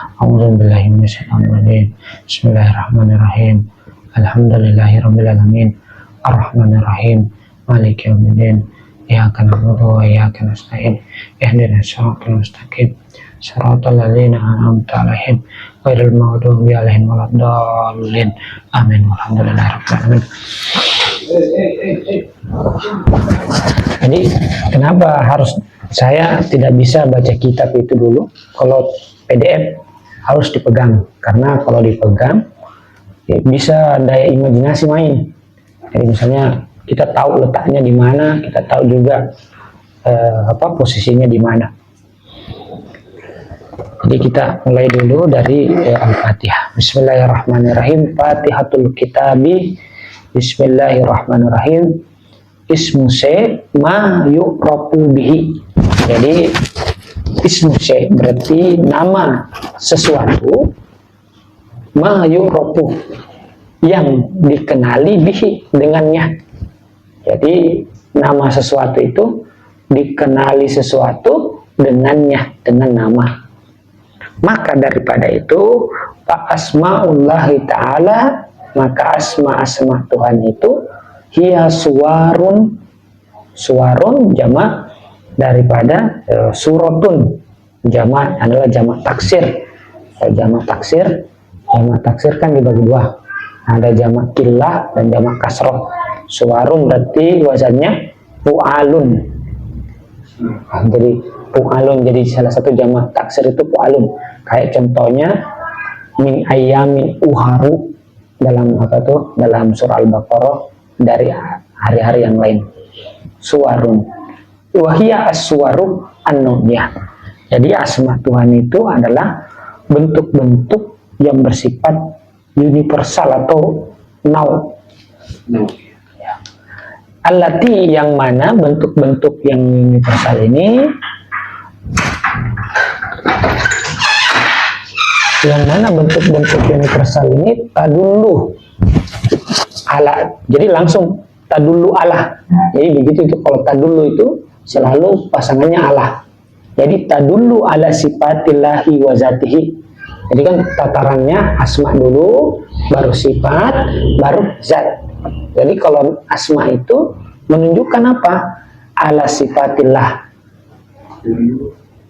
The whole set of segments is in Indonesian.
A'udzubillahi minasyaitonir rajim. Bismillahirrahmanirrahim. Alhamdulillahirabbil alamin. Arrahmanir rahim. Maliki yaumiddin. Iyyaka na'budu wa iyyaka nasta'in. Ihdinas siratal mustaqim. Shiratal ladzina an'amta 'alaihim ghairil maghdubi 'alaihim waladdallin. Amin. Walhamdulillahirabbil alamin. Jadi kenapa harus saya tidak bisa baca kitab itu dulu? Kalau PDF harus dipegang, karena kalau dipegang ya bisa daya imajinasi main. Jadi misalnya kita tahu letaknya di mana, kita tahu juga posisinya di mana. Jadi kita mulai dulu dari Al-Fatihah. Bismillahirrahmanirrahim. Fatihatul Kitabi. Bismillahirrahmanirrahim. Ismu se ma yu'rafu bihi. Jadi ismu se berarti nama sesuatu, ma yu'rafu yang dikenali bihi dengannya. Jadi nama sesuatu itu dikenali sesuatu dengannya, dengan nama. Maka daripada itu fa asmaullahi ta'ala, maka asma-asma Tuhan itu hiya suwarun. Suwarun jamak daripada suratun. Jamak adalah jamak taksir. Jamak taksir kan dibagi dua. Ada jamak killah dan jamak kasroh. Suwarun berarti wazannya fu'alun. Jadi fu'alun, jadi salah satu jamak taksir itu fu'alun. Kayak contohnya min ayyamin uharu dalam dalam surah Al-Baqarah, dari hari-hari yang lain. Suwarun wahia as-suwaru an-nu'yah. Jadi asma Tuhan itu adalah bentuk-bentuk yang bersifat universal atau nau. Ya. Allati yang mana bentuk-bentuk yang universal ini, tadullu ala. Jadi langsung tadullu ala. Jadi begitu itu, kalau tadullu itu selalu pasangannya ala. Jadi tadullu ala sifatillahi wa zatihi. Jadi kan tatarannya asma dulu, baru sifat, baru zat. Jadi kalau asma itu menunjukkan apa? Ala sifatillah.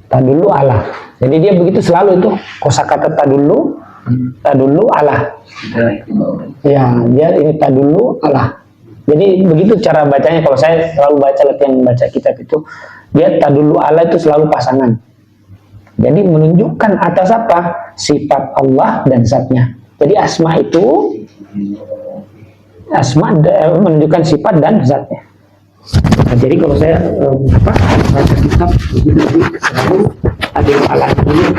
Tadullu ala. Jadi dia begitu selalu itu kosakata tadullu ala. Ya, dia ini tadullu ala. Jadi begitu cara bacanya. Kalau saya selalu latihan baca kitab itu, dia tadullu ala itu selalu pasangan. Jadi menunjukkan atas apa? Sifat Allah dan zatnya. Jadi asma itu menunjukkan sifat dan zatnya. Nah, jadi kalau saya baca kitab selalu ada ala dulu.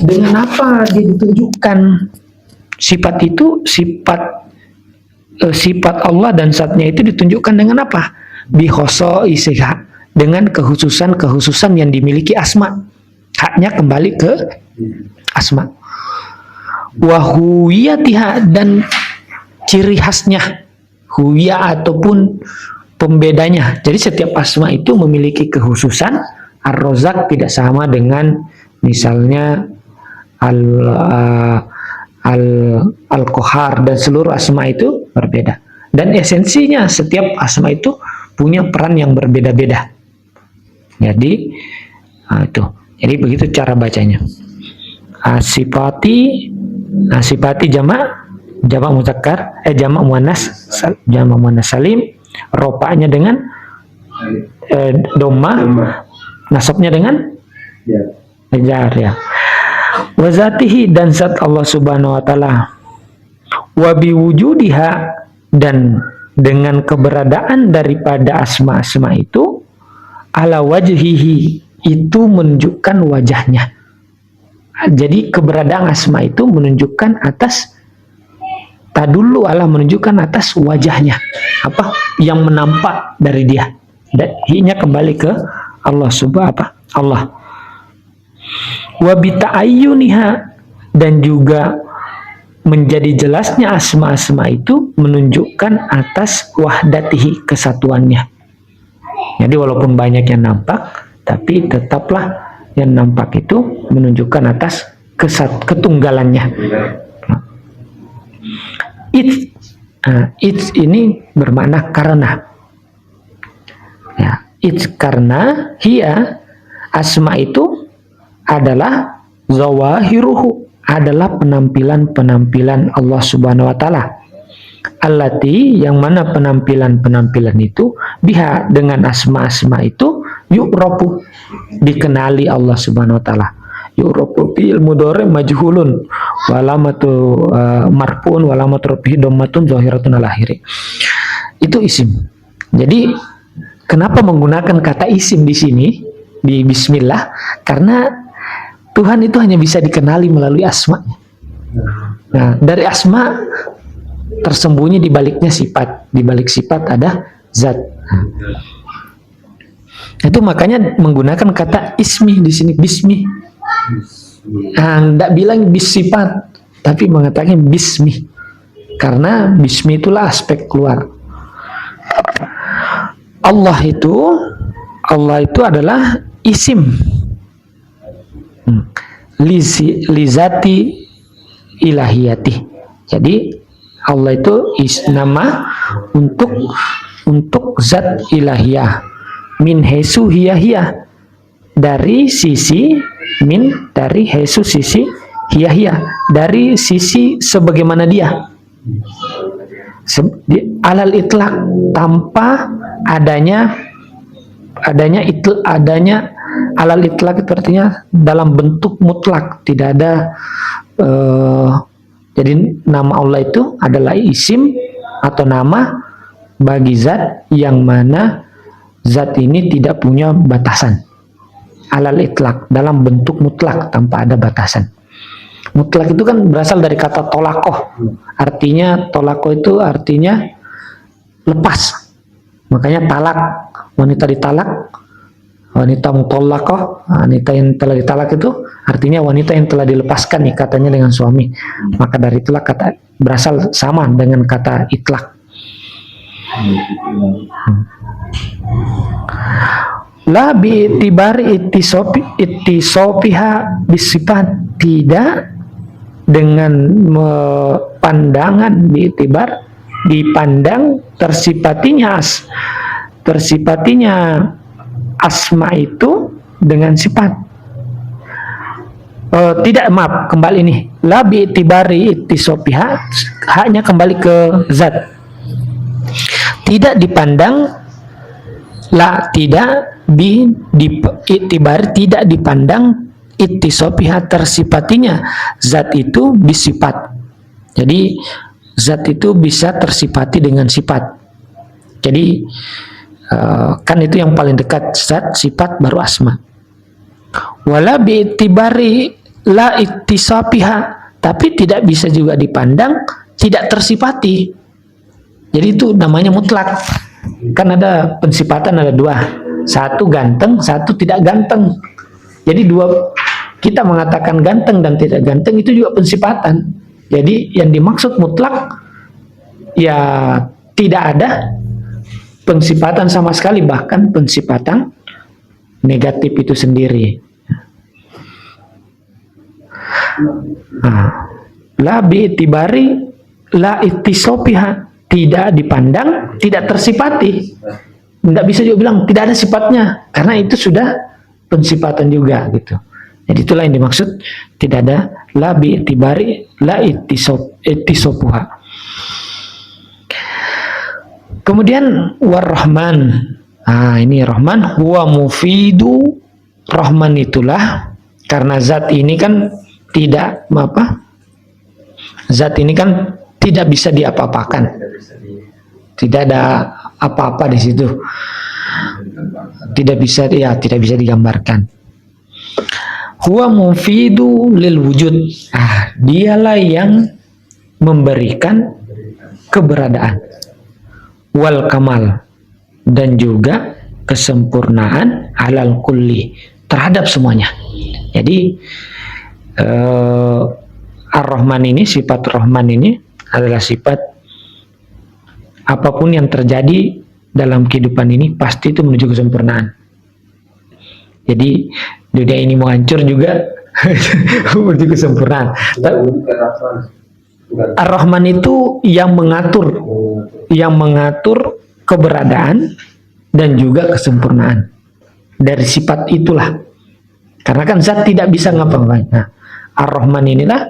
Dengan apa dia ditunjukkan sifat itu? Sifat Allah dan zatnya itu ditunjukkan dengan apa? Bihoso isiha, dengan kehususan yang dimiliki asma. Haknya kembali ke asma. Wahuwiyatiha, dan ciri khasnya, huwiyah ataupun pembedanya. Jadi setiap asma itu memiliki kekhususan. Ar-Razzaq tidak sama dengan misalnya Al-Qahar, dan seluruh asma itu berbeda. Dan esensinya setiap asma itu punya peran yang berbeda-beda. Jadi itu. Jadi begitu cara bacanya. Sifati jamak muzakkar, jamak muannas salim, rofa'nya dengan dhamma, nasabnya dengan jar, ya. Wa zatihi, dan zat Allah Subhanahu wa taala. Wa biwujudiha, dan dengan keberadaan daripada asma-asma itu, ala wajhihi, itu menunjukkan wajahnya. Jadi keberadaan asma itu menunjukkan atas tadullu ala, menunjukkan atas wajahnya, apa yang menampak dari dia. Dan hi-nya kembali ke Allah Subhanahu Allah. Wa bita'ayyuniha, dan juga menjadi jelasnya asma-asma itu menunjukkan atas wahdatihi, kesatuannya. Jadi walaupun banyak yang nampak, tapi tetaplah yang nampak itu menunjukkan atas ketunggalannya. It's ini bermakna karena. Ya, it's karena hiya asma itu adalah zawahiruhu, adalah penampilan-penampilan Allah Subhanahu wa taala. Allati, yang mana penampilan-penampilan itu biha, dengan asma-asma itu yu'rafu, dikenali Allah Subhanahu wa taala. Yu'rafu fi'il mudhari majhulun walamatu marfu'un walamatu rafihi dhammatun zahiratun al akhiri. Itu isim. Jadi kenapa menggunakan kata isim di sini di bismillah? Karena Tuhan itu hanya bisa dikenali melalui asma. Nah, dari asma tersembunyi di baliknya sifat. Di balik sifat ada zat. Itu makanya menggunakan kata ismi di sini, bismi. Tidak bilang bis sifat, tapi mengatakan bismi. Karena bismi itulah aspek keluar. Allah itu adalah isim. Lizati ilahiyati. Jadi Allah itu nama untuk zat ilahiyah. Min hesu hiyah, dari sisi min, dari hesu sisi hiyah, dari sisi sebagaimana dia. Alal itlaq, tanpa adanya alal itlaq itu artinya dalam bentuk mutlak, tidak ada jadi nama Allah itu adalah isim atau nama bagi zat yang mana zat ini tidak punya batasan. Alal itlaq, dalam bentuk mutlak tanpa ada batasan. Mutlak itu kan berasal dari kata tolakoh. Artinya tolakoh itu artinya lepas. Makanya talak, wanita ditalak, wanita mutolakoh, wanita yang telah ditalak itu artinya wanita yang telah dilepaskan ikatannya dengan suami. Maka dari itulah kata berasal sama dengan kata itlaq. La bi'tibari ittisofiha bisifat, tidak dengan pandangan bi'tibar, dipandang tersifatinya asma itu dengan sifat. Tidak, maaf, kembali ini. La bi'tibari ittisofiha, hanya kembali ke zat. Tidak dipandang, tidak ittibar, tidak dipandang ittisofiha, tersifatinya zat itu bisifat. Jadi zat itu bisa tersifati dengan sifat. Jadi kan itu yang paling dekat, zat, sifat, baru asma. Wala bi'tibari la ittisofiha, tapi tidak bisa juga dipandang tidak tersifati. Jadi itu namanya mutlak. Kan ada pensifatan, ada dua, satu ganteng, satu tidak ganteng. Jadi dua, kita mengatakan ganteng dan tidak ganteng itu juga pensifatan. Jadi yang dimaksud mutlak ya tidak ada pensifatan sama sekali, bahkan pensifatan negatif itu sendiri. La bi'tibari la ittisofiha, tidak dipandang, tidak tersifati. Tidak bisa juga bilang tidak ada sifatnya, karena itu sudah pensifatan juga gitu. Jadi itulah yang dimaksud tidak ada la bi'tibari la ittisofuha. Kemudian war-Rahman. Ini Rahman, huwa mufidu. Rahman itulah, karena zat ini kan tidak zat ini kan tidak bisa diapa-apakan. Tidak ada apa-apa di situ. Tidak bisa digambarkan. Huwa mufidu lil wujud. Dialah yang memberikan keberadaan. Wal kamal, dan juga kesempurnaan alal kulli, terhadap semuanya. Jadi Ar-Rahman ini, sifat Rahman ini adalah sifat apapun yang terjadi dalam kehidupan ini pasti itu menuju kesempurnaan. Jadi dunia ini mau hancur juga Menuju kesempurnaan. Ar-Rahman itu yang mengatur keberadaan dan juga kesempurnaan. Dari sifat itulah. Karena kan zat tidak bisa ngapa-ngapain. Nah, Ar-Rahman inilah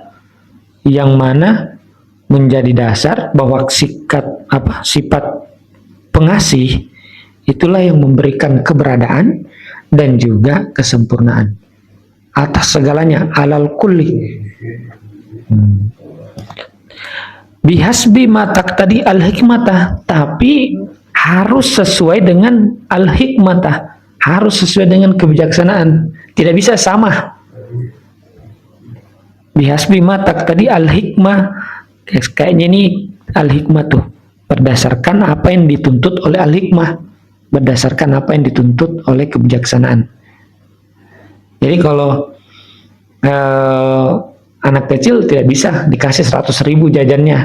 yang mana menjadi dasar bahwa sifat pengasih itulah yang memberikan keberadaan dan juga kesempurnaan atas segalanya, alal kulli. Bihasbi matak tadi al-hikmata, tapi harus sesuai dengan al-hikmata, harus sesuai dengan kebijaksanaan, tidak bisa sama. Bihasbi matak tadi al-hikmah, kayaknya ini al-hikmah tuh berdasarkan apa yang dituntut oleh al-hikmah, berdasarkan apa yang dituntut oleh kebijaksanaan. Jadi kalau anak kecil tidak bisa dikasih 100.000 jajannya.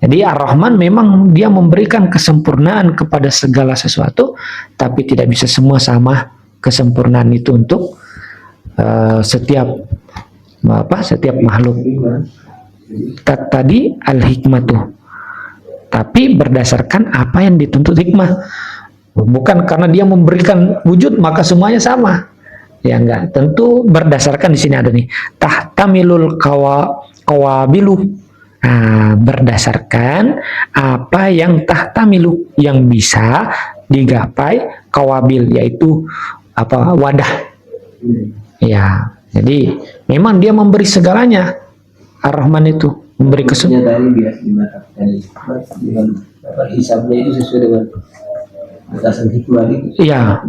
Jadi Ar-Rahman memang dia memberikan kesempurnaan kepada segala sesuatu, tapi tidak bisa semua sama kesempurnaan itu untuk setiap makhluk. Tadi al-hikmatu, tapi berdasarkan apa yang dituntut hikmah, bukan karena dia memberikan wujud maka semuanya sama. Ya enggak, tentu berdasarkan di sini ada nih tahtamilul qawabilu. Nah, berdasarkan apa yang tahtamilu, yang bisa digapai, qawabil yaitu wadah. Ya, jadi memang dia memberi segalanya. Ar-Rahman itu memberi kesempurnaan. Hisabnya itu sesuai dengan batasan hikmah itu. Iya.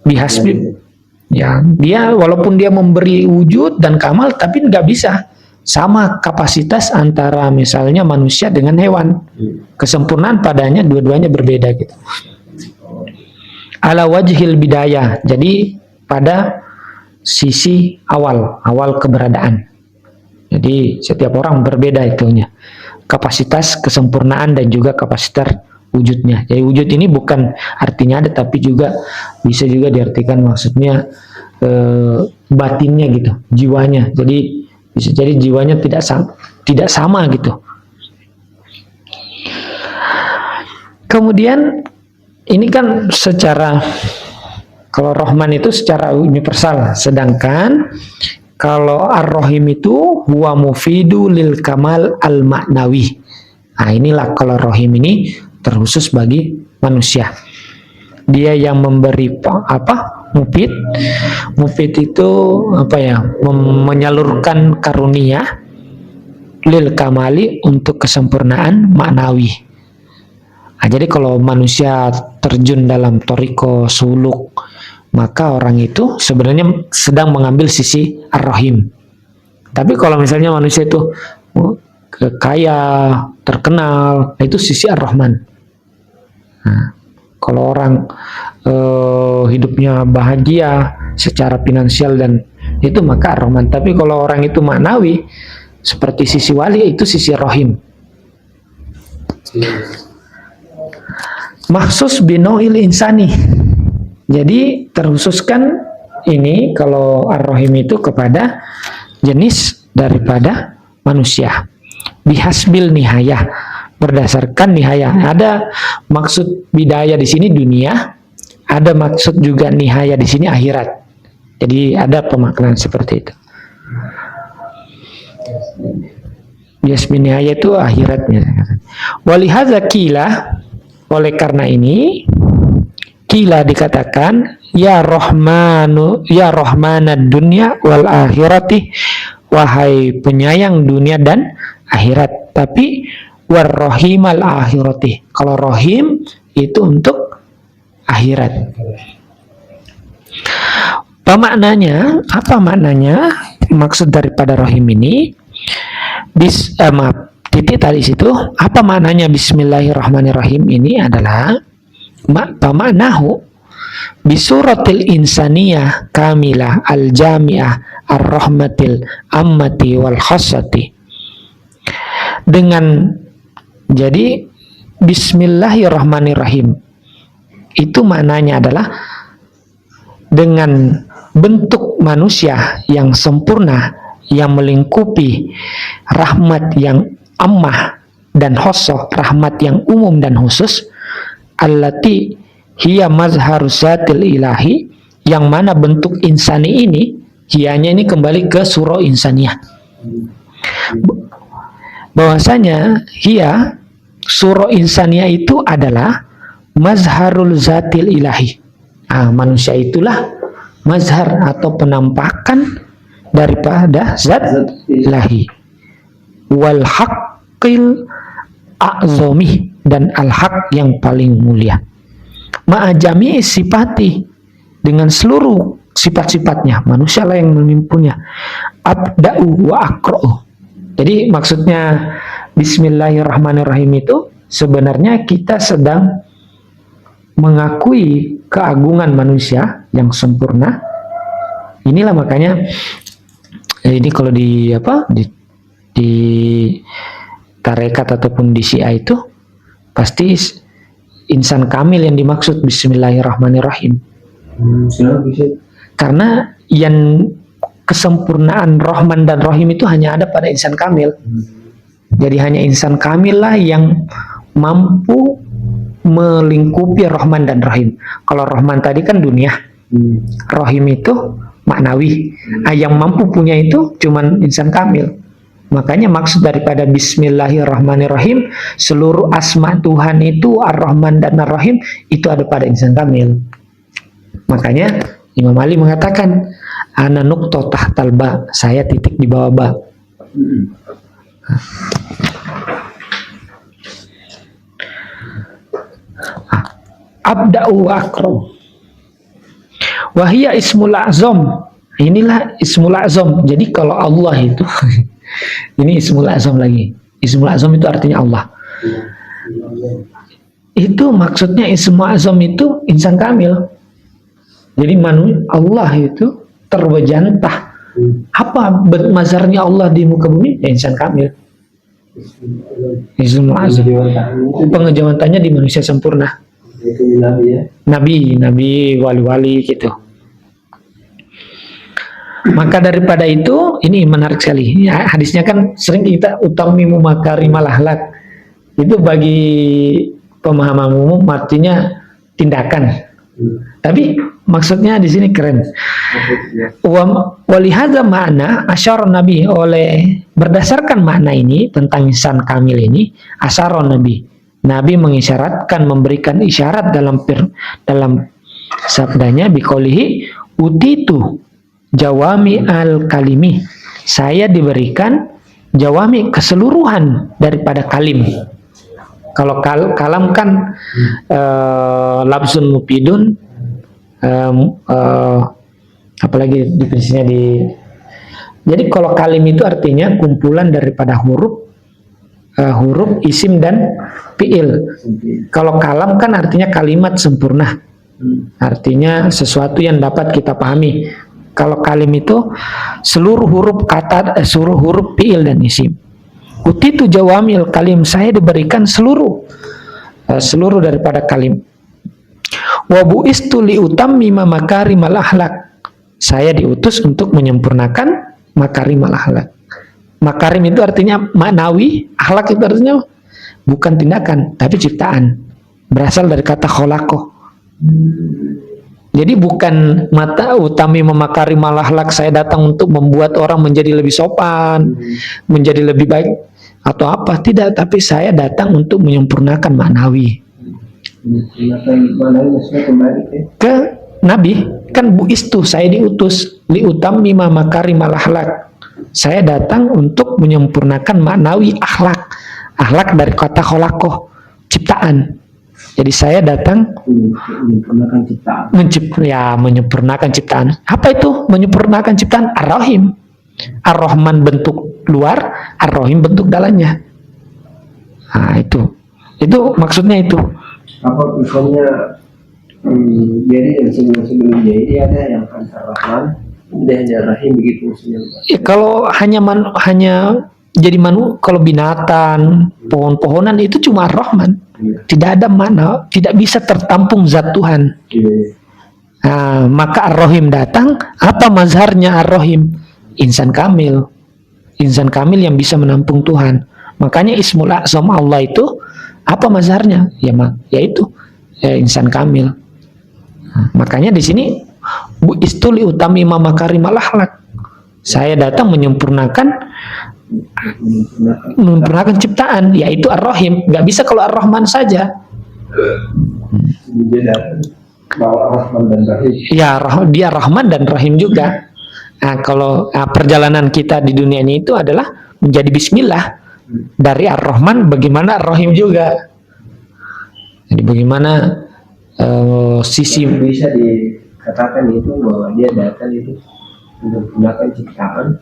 Bihasbi. Ya, dia walaupun dia memberi wujud dan kamal, tapi nggak bisa sama kapasitas antara misalnya manusia dengan hewan. Kesempurnaan padanya dua-duanya berbeda gitu. Ala wajhil bidayah. Jadi pada sisi awal keberadaan. Jadi setiap orang berbeda itunya. Kapasitas kesempurnaan dan juga kapasitas wujudnya. Jadi wujud ini bukan artinya ada, tapi juga bisa juga diartikan maksudnya batinnya gitu, jiwanya. Jadi bisa jadi jiwanya tidak sama gitu. Kemudian ini kan secara, kalau Rahman itu secara universal, sedangkan kalau Ar-Rahim itu huwa mufidu lil kamal al-ma'nawi. Nah, inilah kalau Rahim ini terkhusus bagi manusia. Dia yang memberi mufid. Mufid itu menyalurkan karunia lil kamali untuk kesempurnaan maknawi. Nah, jadi kalau manusia terjun dalam thariqah suluk, maka orang itu sebenarnya sedang mengambil sisi Ar-Rahim. Tapi kalau misalnya manusia itu kaya, terkenal, itu sisi Ar-Rahman. Nah, kalau orang hidupnya bahagia secara finansial dan itu maka Ar-Rahman. Tapi kalau orang itu maknawi seperti sisi wali, itu sisi Rahim. Maksus binoil insani. Jadi terkhususkan ini kalau Ar-Rahim itu kepada jenis daripada manusia. Bihasbil nihayah, berdasarkan nihayah. Ada maksud bidayah di sini dunia, ada maksud juga nihayah di sini akhirat. Jadi ada pemaknaan seperti itu. Bihasbil nihayah itu akhiratnya. Walihadza qila, oleh karena ini qila dikatakan ya Rahmanu, ya Rahmanad dunya wal akhirati, wahai penyayang dunia dan akhirat. Tapi warrohimal akhirati, kalau rohim itu untuk akhirat. Apa maknanya? Maksud daripada rohim ini titik tadi situ. Apa maknanya Bismillahirrahmanirrahim ini adalah maknahu bisuratil insaniyah kamilah al-jami'ah ar-rahmatil ammati wal khassati. Dengan jadi Bismillahirrahmanirrahim itu maknanya adalah dengan bentuk manusia yang sempurna, yang melingkupi rahmat yang ammah dan khosoh, rahmat yang umum dan khusus, allati hiya mazharus zatil ilahi, yang mana bentuk insani ini, hiyanya ini kembali ke surah insaniyah. Bahwasanya hiya surah insaniyah itu adalah mazharul zatil ilahi. Manusia itulah mazhar atau penampakan daripada zat ilahi. Wal haqqil a'zami, dan al-haq yang paling mulia. Ma'ajami sifati, dengan seluruh sifat-sifatnya, manusia lah yang menimpunya. Abda'u wa akra'u. Jadi maksudnya Bismillahirrahmanirrahim itu sebenarnya kita sedang mengakui keagungan manusia yang sempurna. Inilah makanya ini kalau di tarekat ataupun di Syiah itu pasti insan kamil yang dimaksud Bismillahirrahmanirrahim. Karena yang kesempurnaan Rahman dan Rahim itu hanya ada pada insan kamil. Jadi hanya insan kamil lah yang mampu melingkupi Rahman dan Rahim. Kalau Rahman tadi kan dunia, Rahim itu maknawi. Yang mampu punya itu cuman insan kamil. Makanya maksud daripada Bismillahirrahmanirrahim, seluruh asma Tuhan itu Ar-Rahman dan Ar-Rahim itu ada pada insan kamil. Makanya Imam Ali mengatakan, ana nuqtah tahtal ba, saya titik di bawah ba. Abda'u wa akram. Wahia ismul azam. Inilah ismul azam. Jadi kalau Allah itu ini ismul azam lagi. Ismul azam itu artinya Allah. Itu maksudnya ismul azam itu insan kamil. Jadi Allah itu terbejantah. Apa mazharnya Allah di muka bumi? Ya, insan kamil. Ismul azam. Pengejawantannya di manusia sempurna. Nabi, wali-wali gitu. Maka daripada itu, ini menarik sekali. Ya, hadisnya kan sering kita utamimu makarimal akhlak. Itu bagi pemahaman umum artinya tindakan. Tapi maksudnya di sini keren. Walihada makna asyara Nabi, oleh berdasarkan makna ini tentang insan kamil ini, asyara Nabi mengisyaratkan, memberikan isyarat dalam sabdanya biqaulihi utitu jawami al-kalimi, saya diberikan jawami, keseluruhan daripada kalim. Kalau kalam kan labzun mufidun, apalagi definisinya jadi kalau kalim itu artinya kumpulan daripada huruf isim dan fi'il. Kalau kalam kan artinya kalimat sempurna, artinya sesuatu yang dapat kita pahami. Kalau kalim itu seluruh huruf kata, seluruh huruf fi'il dan isim. Utitu jawamil kalim, saya diberikan seluruh daripada kalim. Wa bu'istu li utammima makarimal akhlak, saya diutus untuk menyempurnakan makarimal akhlak. Makarim itu artinya maknawi, akhlak itu artinya bukan tindakan, tapi ciptaan. Berasal dari kata kholaqoh. Jadi bukan mata utami memakari malah akhlak, saya datang untuk membuat orang menjadi lebih sopan, menjadi lebih baik atau apa, tidak, tapi saya datang untuk menyempurnakan maknawi. Ke Nabi kan buistu, saya diutus li utami memakari malah akhlak, saya datang untuk menyempurnakan maknawi akhlak. Akhlak dari kata kholaqoh, ciptaan. Jadi saya datang menyempurnakan ciptaan. Apa itu menyempurnakan ciptaan? Ar-Rahim. Ar-Rahman bentuk luar, Ar-Rahim bentuk dalamnya. Nah, itu maksudnya itu. Apa misalnya jadi yang sebelum jadi ada yang Ar-Rahman, dia hanya Rahim begitu maksudnya. Ya, kalau kalau binatang, pohon-pohonan itu cuma Ar-Rahman. Tidak ada makna, tidak bisa tertampung zat Tuhan. Maka Ar-Rahim datang. Apa mazharnya Ar-Rahim? Insan kamil. Insan kamil yang bisa menampung Tuhan. Makanya Ismul A'zam Allah itu apa mazharnya? Yaitu insan kamil. Makanya di sini Bu istuli utami mama karimal akhlak. Saya datang menyempurnakan ciptaan, yaitu Ar-Rahim. Nggak bisa kalau Ar-Rahman saja. Dia datang bawa Rahman dan Rahim. Ya, dia Rahman dan Rahim juga. Kalau perjalanan kita di dunia ini itu adalah menjadi Bismillah. Dari Ar-Rahman bagaimana Ar-Rahim juga. Jadi bagaimana sisi bisa dikatakan itu bahwa dia datang itu menggunakan ciptaan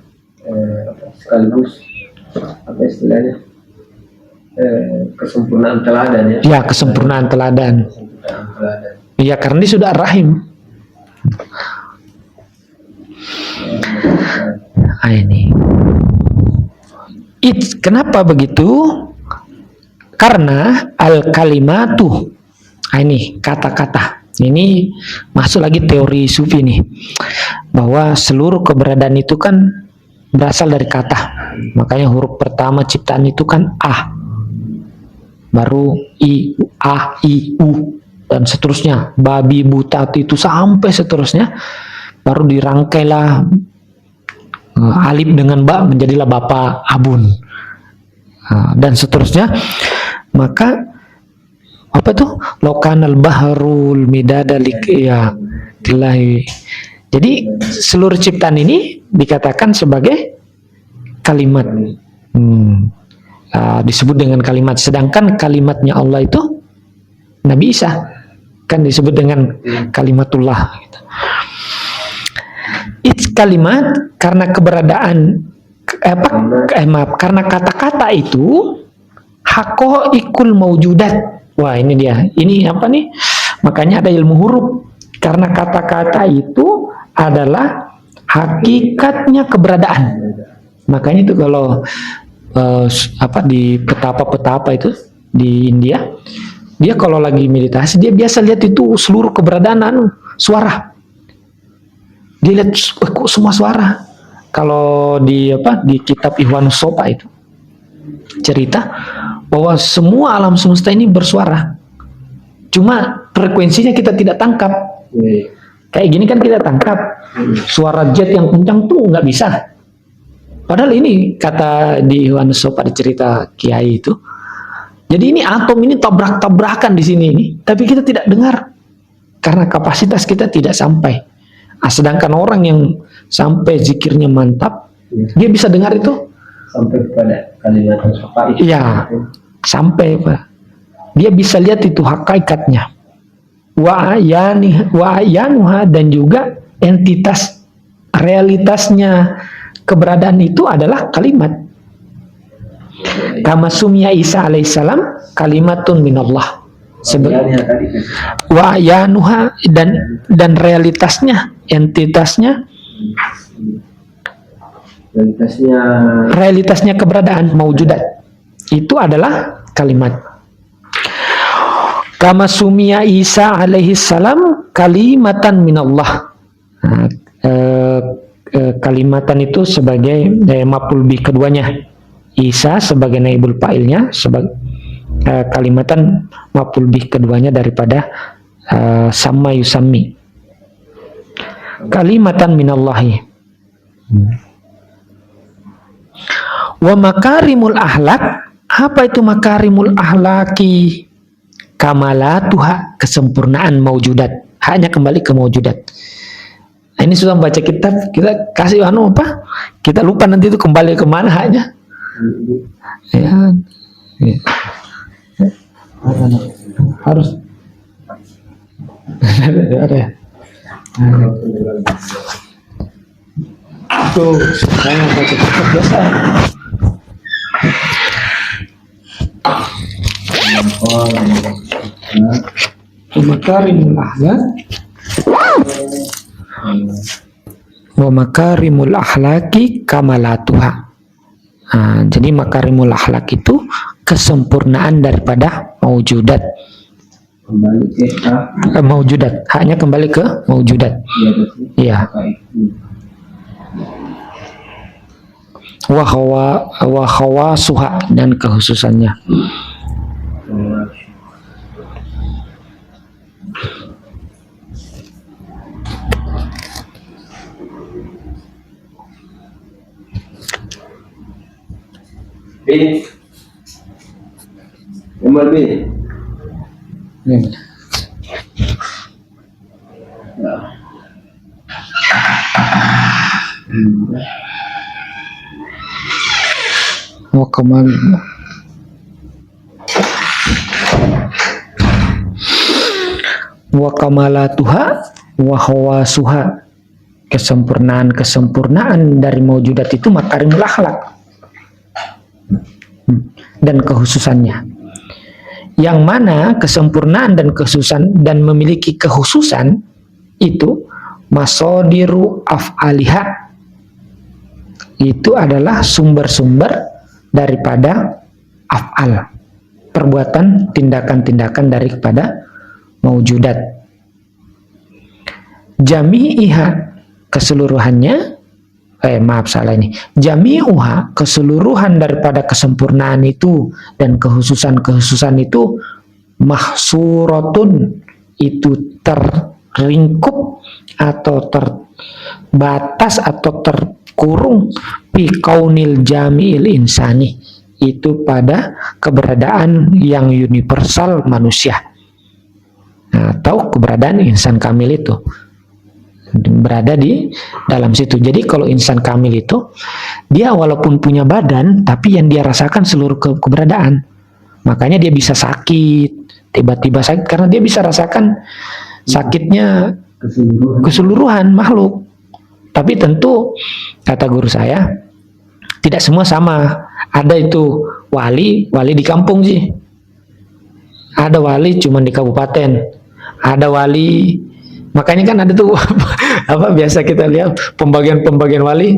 sekaligus apa istilahnya kesempurnaan teladan ya. Ya, kesempurnaan teladan. Iya, karena dia sudah Ar-Rahim. Ini. Kenapa begitu? Karena al-kalimatu. Ini kata-kata. Ini masuk lagi teori sufi nih. Bahwa seluruh keberadaan itu kan berasal dari kata. Makanya huruf pertama ciptaan itu kan A. Baru I, A, I, U. Dan seterusnya. Babi, buta, itu sampai seterusnya. Baru dirangkailah alif dengan ba menjadilah Bapak Abun. Dan seterusnya. Maka apa tuh? Lokanal baharul midadalik ya tilahi. Jadi seluruh ciptaan ini dikatakan sebagai kalimat. Disebut dengan kalimat. Sedangkan kalimatnya Allah itu Nabi Isa kan disebut dengan kalimatullah. It's kalimat karena keberadaan karena kata-kata itu haqqaiqul maujudat. Wah, ini dia. Ini apa nih? Makanya ada ilmu huruf. Karena kata-kata itu adalah hakikatnya keberadaan. Makanya itu kalau di petapa-petapa itu di India, dia kalau lagi meditasi dia biasa lihat itu seluruh keberadaan suara. Dia lihat kok semua suara. Kalau di kitab Ihwanus Sopa itu cerita bahwa semua alam semesta ini bersuara. Cuma frekuensinya kita tidak tangkap. Kayak gini kan kita tangkap. Suara jet yang kencang tuh nggak bisa. Padahal ini kata di Ihwanus Sopa di cerita Kiai itu. Jadi ini atom ini tabrak-tabrakan di sini ini, tapi kita tidak dengar karena kapasitas kita tidak sampai. Sedangkan orang yang sampai zikirnya mantap, dia bisa dengar itu sampai kepada kalimat Sopa itu. Iya, sampai Pak. Dia bisa lihat itu hakikatnya. Wa ayanuha dan juga entitas realitasnya keberadaan itu adalah kalimat. Kama sumya Isa alaihissalam kalimatun minallah. Wa ayanuha dan realitasnya, entitasnya, realitasnya keberadaan maujudat itu adalah kalimat. Kama sumya Isa alaihissalam kalimatan minallah. Kalimatan itu sebagai maf'ul bih keduanya. Isa sebagai naibul fa'ilnya, sebagai kalimatan maf'ul bih keduanya daripada sama yusammi. Kalimatan minallahi. Wa makarimul ahlak. Apa itu makarimul ahlaki? Kamalatuha, kesempurnaan maujudat. Hanya kembali ke maujudat. Ini sudah baca kitab, kita kasih apa? Kita lupa nanti itu kembali kemana hanya. Ya. Harus. Ada ya. Tuh, saya baca kitab biasa. Makarimul akhlak wa makarimul akhlaki kamalatuha. Jadi makarimul akhlak itu kesempurnaan daripada maujudat. kembali ke maujudat, haknya kembali ke maujudat. di atasnya Iya. maka itu Wa khawasuha, dan kekhususannya. B nomor B. Ya. Wa kamal wa kamalatuha wa khawasuha, kesempurnaan dari maujudat itu makarimul akhlak dan kekhususannya. Yang mana kesempurnaan dan kekhususan dan memiliki kekhususan itu masodiru af'aliha, itu adalah sumber-sumber daripada af'al, perbuatan, tindakan-tindakan daripada maujudat. Jami'iha, keseluruhannya, jami'uha, keseluruhan daripada kesempurnaan itu dan kekhususan itu mahsuratun, itu terringkup atau terbatas atau terkurung fi kaunil jami'il insani, itu pada keberadaan yang universal manusia, atau keberadaan insan kamil itu berada di dalam situ. Jadi kalau insan kamil itu, dia walaupun punya badan, tapi yang dia rasakan seluruh keberadaan. Makanya dia bisa sakit, tiba-tiba sakit, karena dia bisa rasakan sakitnya keseluruhan makhluk. Tapi tentu, kata guru saya, tidak semua sama. Ada itu wali di kampung sih. Ada wali cuma di kabupaten. Ada wali, makanya kan ada tuh apa biasa kita lihat pembagian wali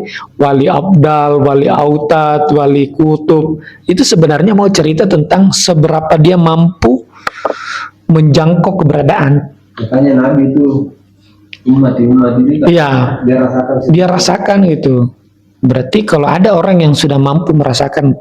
abdal, wali autat, wali kutub. Itu sebenarnya mau cerita tentang seberapa dia mampu menjangkau keberadaan. Makanya Nabi itu umat ini kan, iya, dia rasakan gitu. Berarti kalau ada orang yang sudah mampu merasakan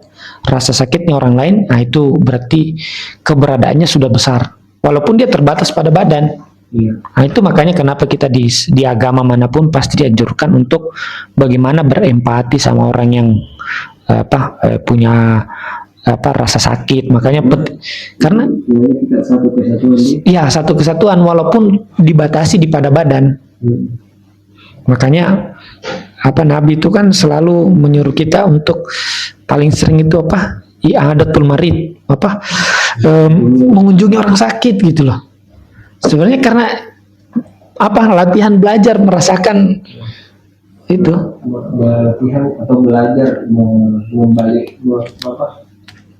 rasa sakitnya orang lain, nah itu berarti keberadaannya sudah besar, walaupun dia terbatas pada badan. Nah itu makanya kenapa kita di agama manapun pasti dianjurkan untuk bagaimana berempati sama orang yang punya rasa sakit. Makanya karena kita satu kesatuan. Iya, satu kesatuan walaupun dibatasi di pada badan. Makanya Nabi itu kan selalu menyuruh kita untuk paling sering itu i'adatul marid, mengunjungi orang sakit gitu loh. Sebenarnya karena latihan belajar merasakan itu. Latihan atau belajar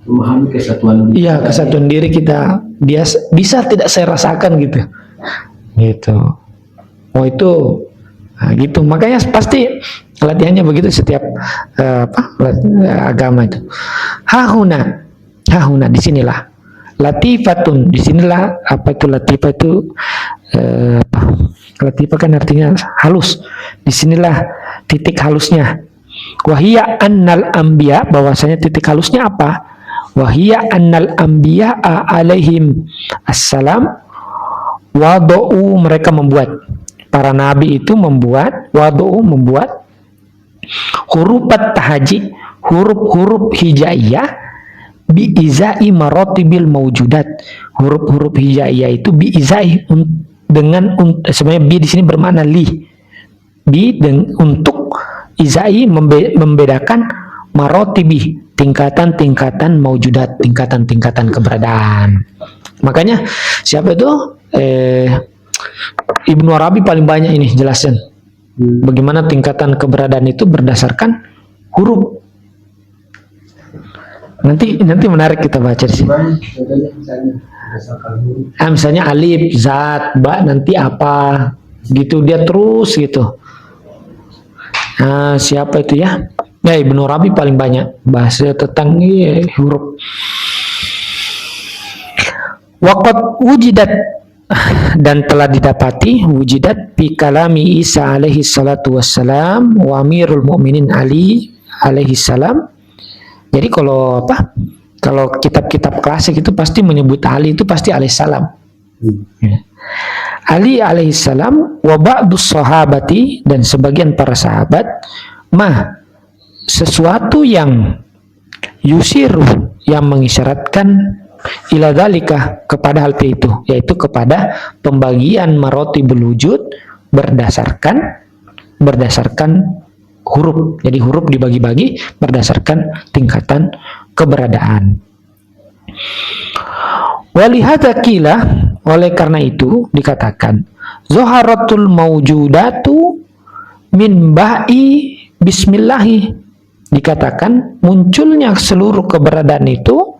memahami kesatuan diri. Iya, kesatuan diri kita. Dia bisa tidak saya rasakan gitu. Gitu. Oh itu gitu. Makanya pasti latihannya begitu setiap agama itu. Hahuna disinilah. Latifatun, disinilah itu latifah itu latifah kan artinya halus. Disinilah titik halusnya. Wahia annal anbiya, bahwasanya titik halusnya apa? Wahia annal anbiya alaihim assalam wadu'u, mereka membuat, para nabi itu membuat hurufat tahaji, huruf-huruf hijaiyah biizai marotibil maujudat. Huruf-huruf hijaiyah itu biizai, dengan sebenarnya bi di sini bermakna li. Untuk izai membedakan marotibi, tingkatan-tingkatan maujudat, tingkatan-tingkatan keberadaan. Makanya siapa itu? Ibnu Arabi paling banyak ini jelasin. Bagaimana tingkatan keberadaan itu berdasarkan huruf. Nanti menarik kita baca di sini. Misalnya alif, zat, ba, nanti apa, gitu dia terus gitu. Nah, siapa itu ya? Ya Ibnu Arabi paling banyak bahasa tentang huruf. Waqad wujidat, dan telah didapati, wujidat fi kalami Isa alaihi salatu wassalam wa amirul mu'minin Ali alaihi salam. Jadi kalau kitab-kitab klasik itu pasti menyebut Ali itu pasti alaihissalam. Ya. Ali alaihissalam wa ba'dus sahabati, dan sebagian para sahabat, sesuatu yang yusiru, yang mengisyaratkan, ila dzalika, kepada hal itu, yaitu kepada pembagian marotibul wujud berdasarkan huruf. Jadi huruf dibagi-bagi berdasarkan tingkatan keberadaan. Walihada qila, oleh karena itu dikatakan, zoharatul mawjudatu min ba'i bismillahi, dikatakan munculnya seluruh keberadaan itu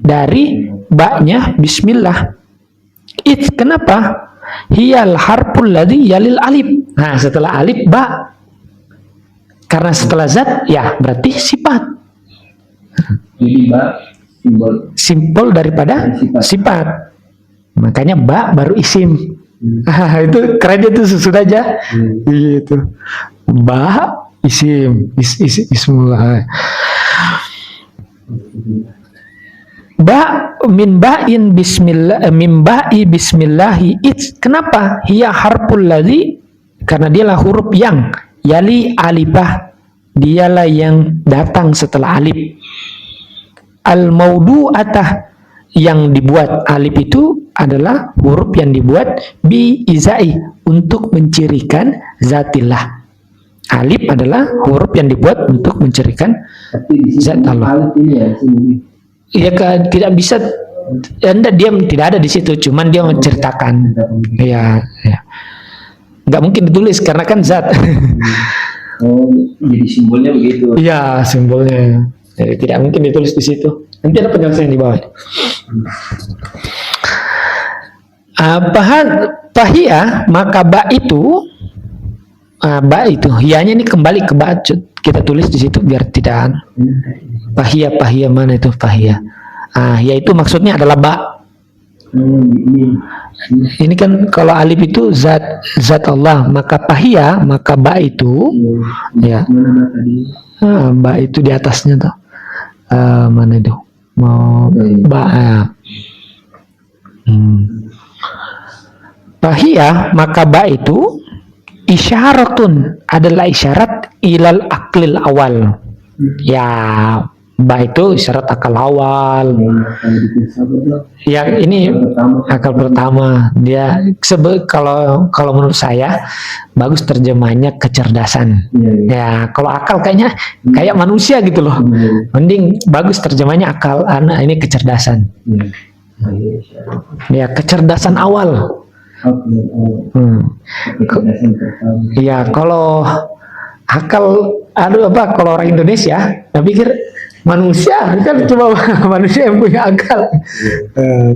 dari baknya bismillah. Kenapa? Hiyal harful ladzi yalil alif. Nah, setelah alif ba. Karena setelah zat ya berarti sifat. Jadi ba Simbol daripada sifat. Makanya ba baru isim. Itu keren itu sudah aja. Gitu. Ba isim, ismullah. Ba min ba'in bismillah, min ba'i bismillahi. Kenapa? Hiya harful ladzi, karena dialah huruf yang yali alifah, dialah yang datang setelah alif. Al maudu'atah, yang dibuat alif itu adalah huruf yang dibuat bi izai, untuk mencirikan zatillah. Alif adalah huruf yang dibuat untuk mencirikan zat Allah. Ya, tidak bisa, Anda dia tidak ada di situ, cuman dia menceritakan. Ya. Nggak mungkin ditulis karena kan zat. Oh, jadi simbolnya begitu. Iya, simbolnya. Jadi tidak mungkin ditulis di situ. Nanti ada penjelasan di bawah. Pahia, maka ba itu, hianya ini kembali ke ba, kita tulis di situ biar tidak. Pahia mana itu pahia? Yaitu maksudnya adalah ba. Ini kan kalau alif itu zat Allah, maka pahia, maka ba itu, ya. Ba itu di atasnya tuh. Mana itu? Mau ba. Pahia, maka ba itu isyaratun, adalah isyarat ilal aklil awal. Ya, ba itu isyarat akal awal. Yang ini akal pertama. Dia kalau menurut saya bagus terjemahnya kecerdasan. Ya, kalau akal kayaknya kayak manusia gitu loh. Mending bagus terjemahnya akal, ini kecerdasan. Ya, kecerdasan awal. Ya, kalau akal, kalau orang Indonesia, saya pikir manusia kan cuma manusia yang punya akal.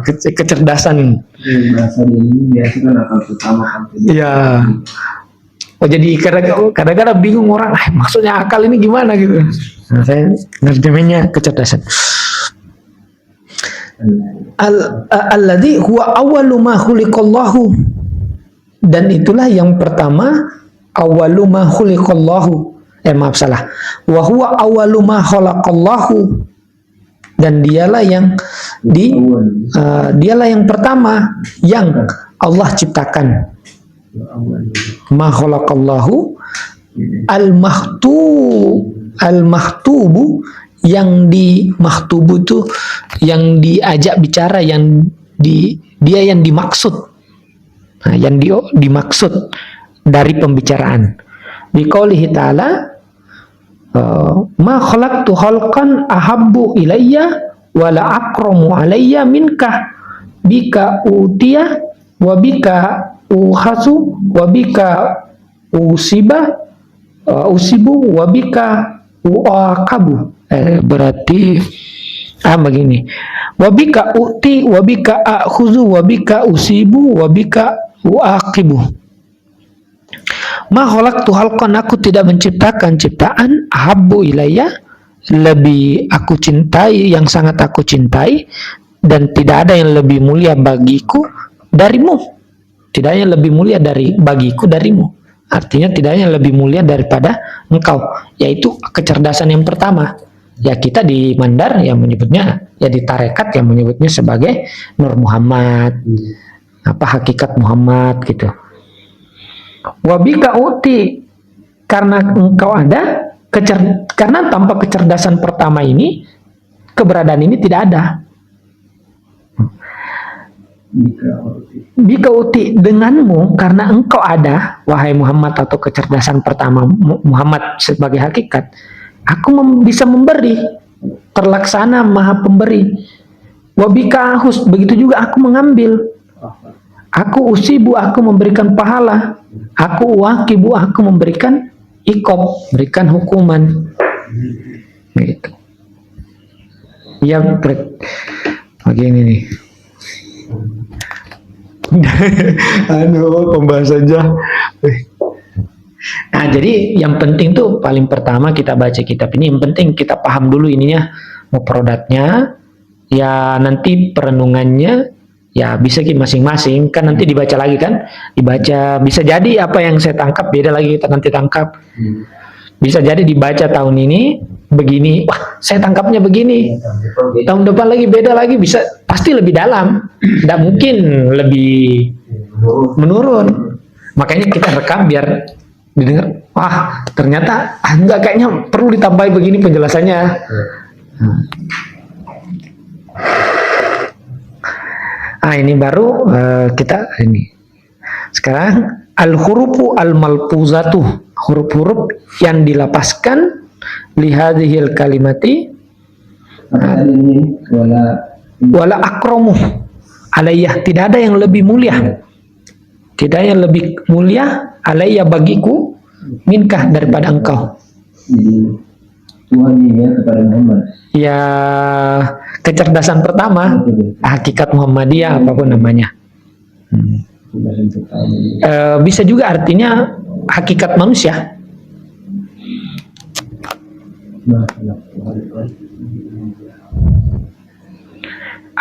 Kecerdasan. Bahasa ini biasa kan akal pertama. Iya. Oh, jadi kadang-kadang bingung orang, maksudnya akal ini gimana gitu. Nah, saya nerjemahnya kecerdasan. Alladzi huwa awwalu ma khuliqallahu, dan itulah yang pertama, awwalu ma khuliqallahu, wa huwa awwalu ma khalaqallahu, dan dialah yang dialah yang pertama yang Allah ciptakan. Ma khalaqallahu al-mahtubu, yang di mahtubu itu yang diajak bicara, dia yang dimaksud. Nah, yang dimaksud dari pembicaraan. Biqaulihi ta'ala, ma khalaqtu khalqan ahabbu ilayya wa la akramu alayya minka bika utiya wa bika uhasu wa bika usibu wa bika uaqabu. Berarti begini, wabika uti wabika akhuzu wabika usibu wabika uaqibu. Ma khalaqtu khalqan, aku tidak menciptakan ciptaan, habbu ilayya, lebih aku cintai, yang sangat aku cintai, dan tidak ada yang lebih mulia bagiku darimu. Tidak ada yang lebih mulia bagiku darimu. Artinya tidak ada yang lebih mulia daripada engkau, yaitu kecerdasan yang pertama. Ya kita di Mandar yang menyebutnya, ya di tarekat yang menyebutnya sebagai Nur Muhammad, hakikat Muhammad gitu. Wabika uti, karena engkau ada, karena tanpa kecerdasan pertama ini, keberadaan ini tidak ada. Bika uti, denganmu, karena engkau ada, wahai Muhammad, atau kecerdasan pertama Muhammad sebagai hakikat, aku bisa memberi, terlaksana maha pemberi. Wabika ahus, begitu juga aku mengambil. Aku usibu, aku memberikan pahala. Aku wakibu, aku memberikan ikob, berikan hukuman. Gitu. Ya, begini nih. Pembahasannya. Nah, jadi yang penting tuh paling pertama kita baca kitab ini, yang penting kita paham dulu ininya, mufradatnya, ya nanti perenungannya, ya bisa masing-masing, kan nanti dibaca lagi kan, dibaca, bisa jadi apa yang saya tangkap beda lagi kita nanti tangkap. Bisa jadi dibaca tahun ini begini, wah saya tangkapnya begini, tahun depan lagi beda lagi, bisa pasti lebih dalam, tidak mungkin lebih menurun. Makanya kita rekam biar didengar, wah ternyata enggak, kayaknya perlu ditambahi begini penjelasannya. Ini baru kita ini. Sekarang al-hurufu al-malfuzatu, huruf-huruf yang dilapaskan lihadhil kalimati wala akramu alayya, tidak ada yang lebih mulia, tidak ada yang lebih mulia alayya bagiku minkah daripada engkau. kepada Muhammad. Ya kecerdasan pertama, hakikat Muhammadiyah apapun namanya. Bisa juga artinya hakikat manusia.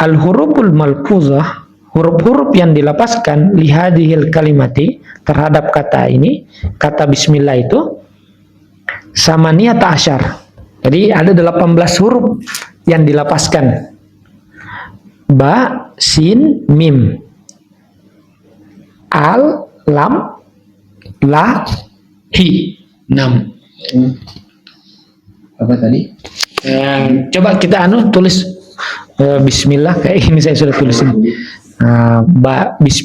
Al-huruful malfuzah, huruf-huruf yang dilapaskan lihadihil kalimati, terhadap kata ini, kata bismillah itu samaniyata asyar. Jadi ada 18 huruf yang dilapaskan. Ba, sin, mim, al, lam, la, hi. 6. Apa tadi? Coba kita tulis bismillah, kayak ini saya sudah tulis ini.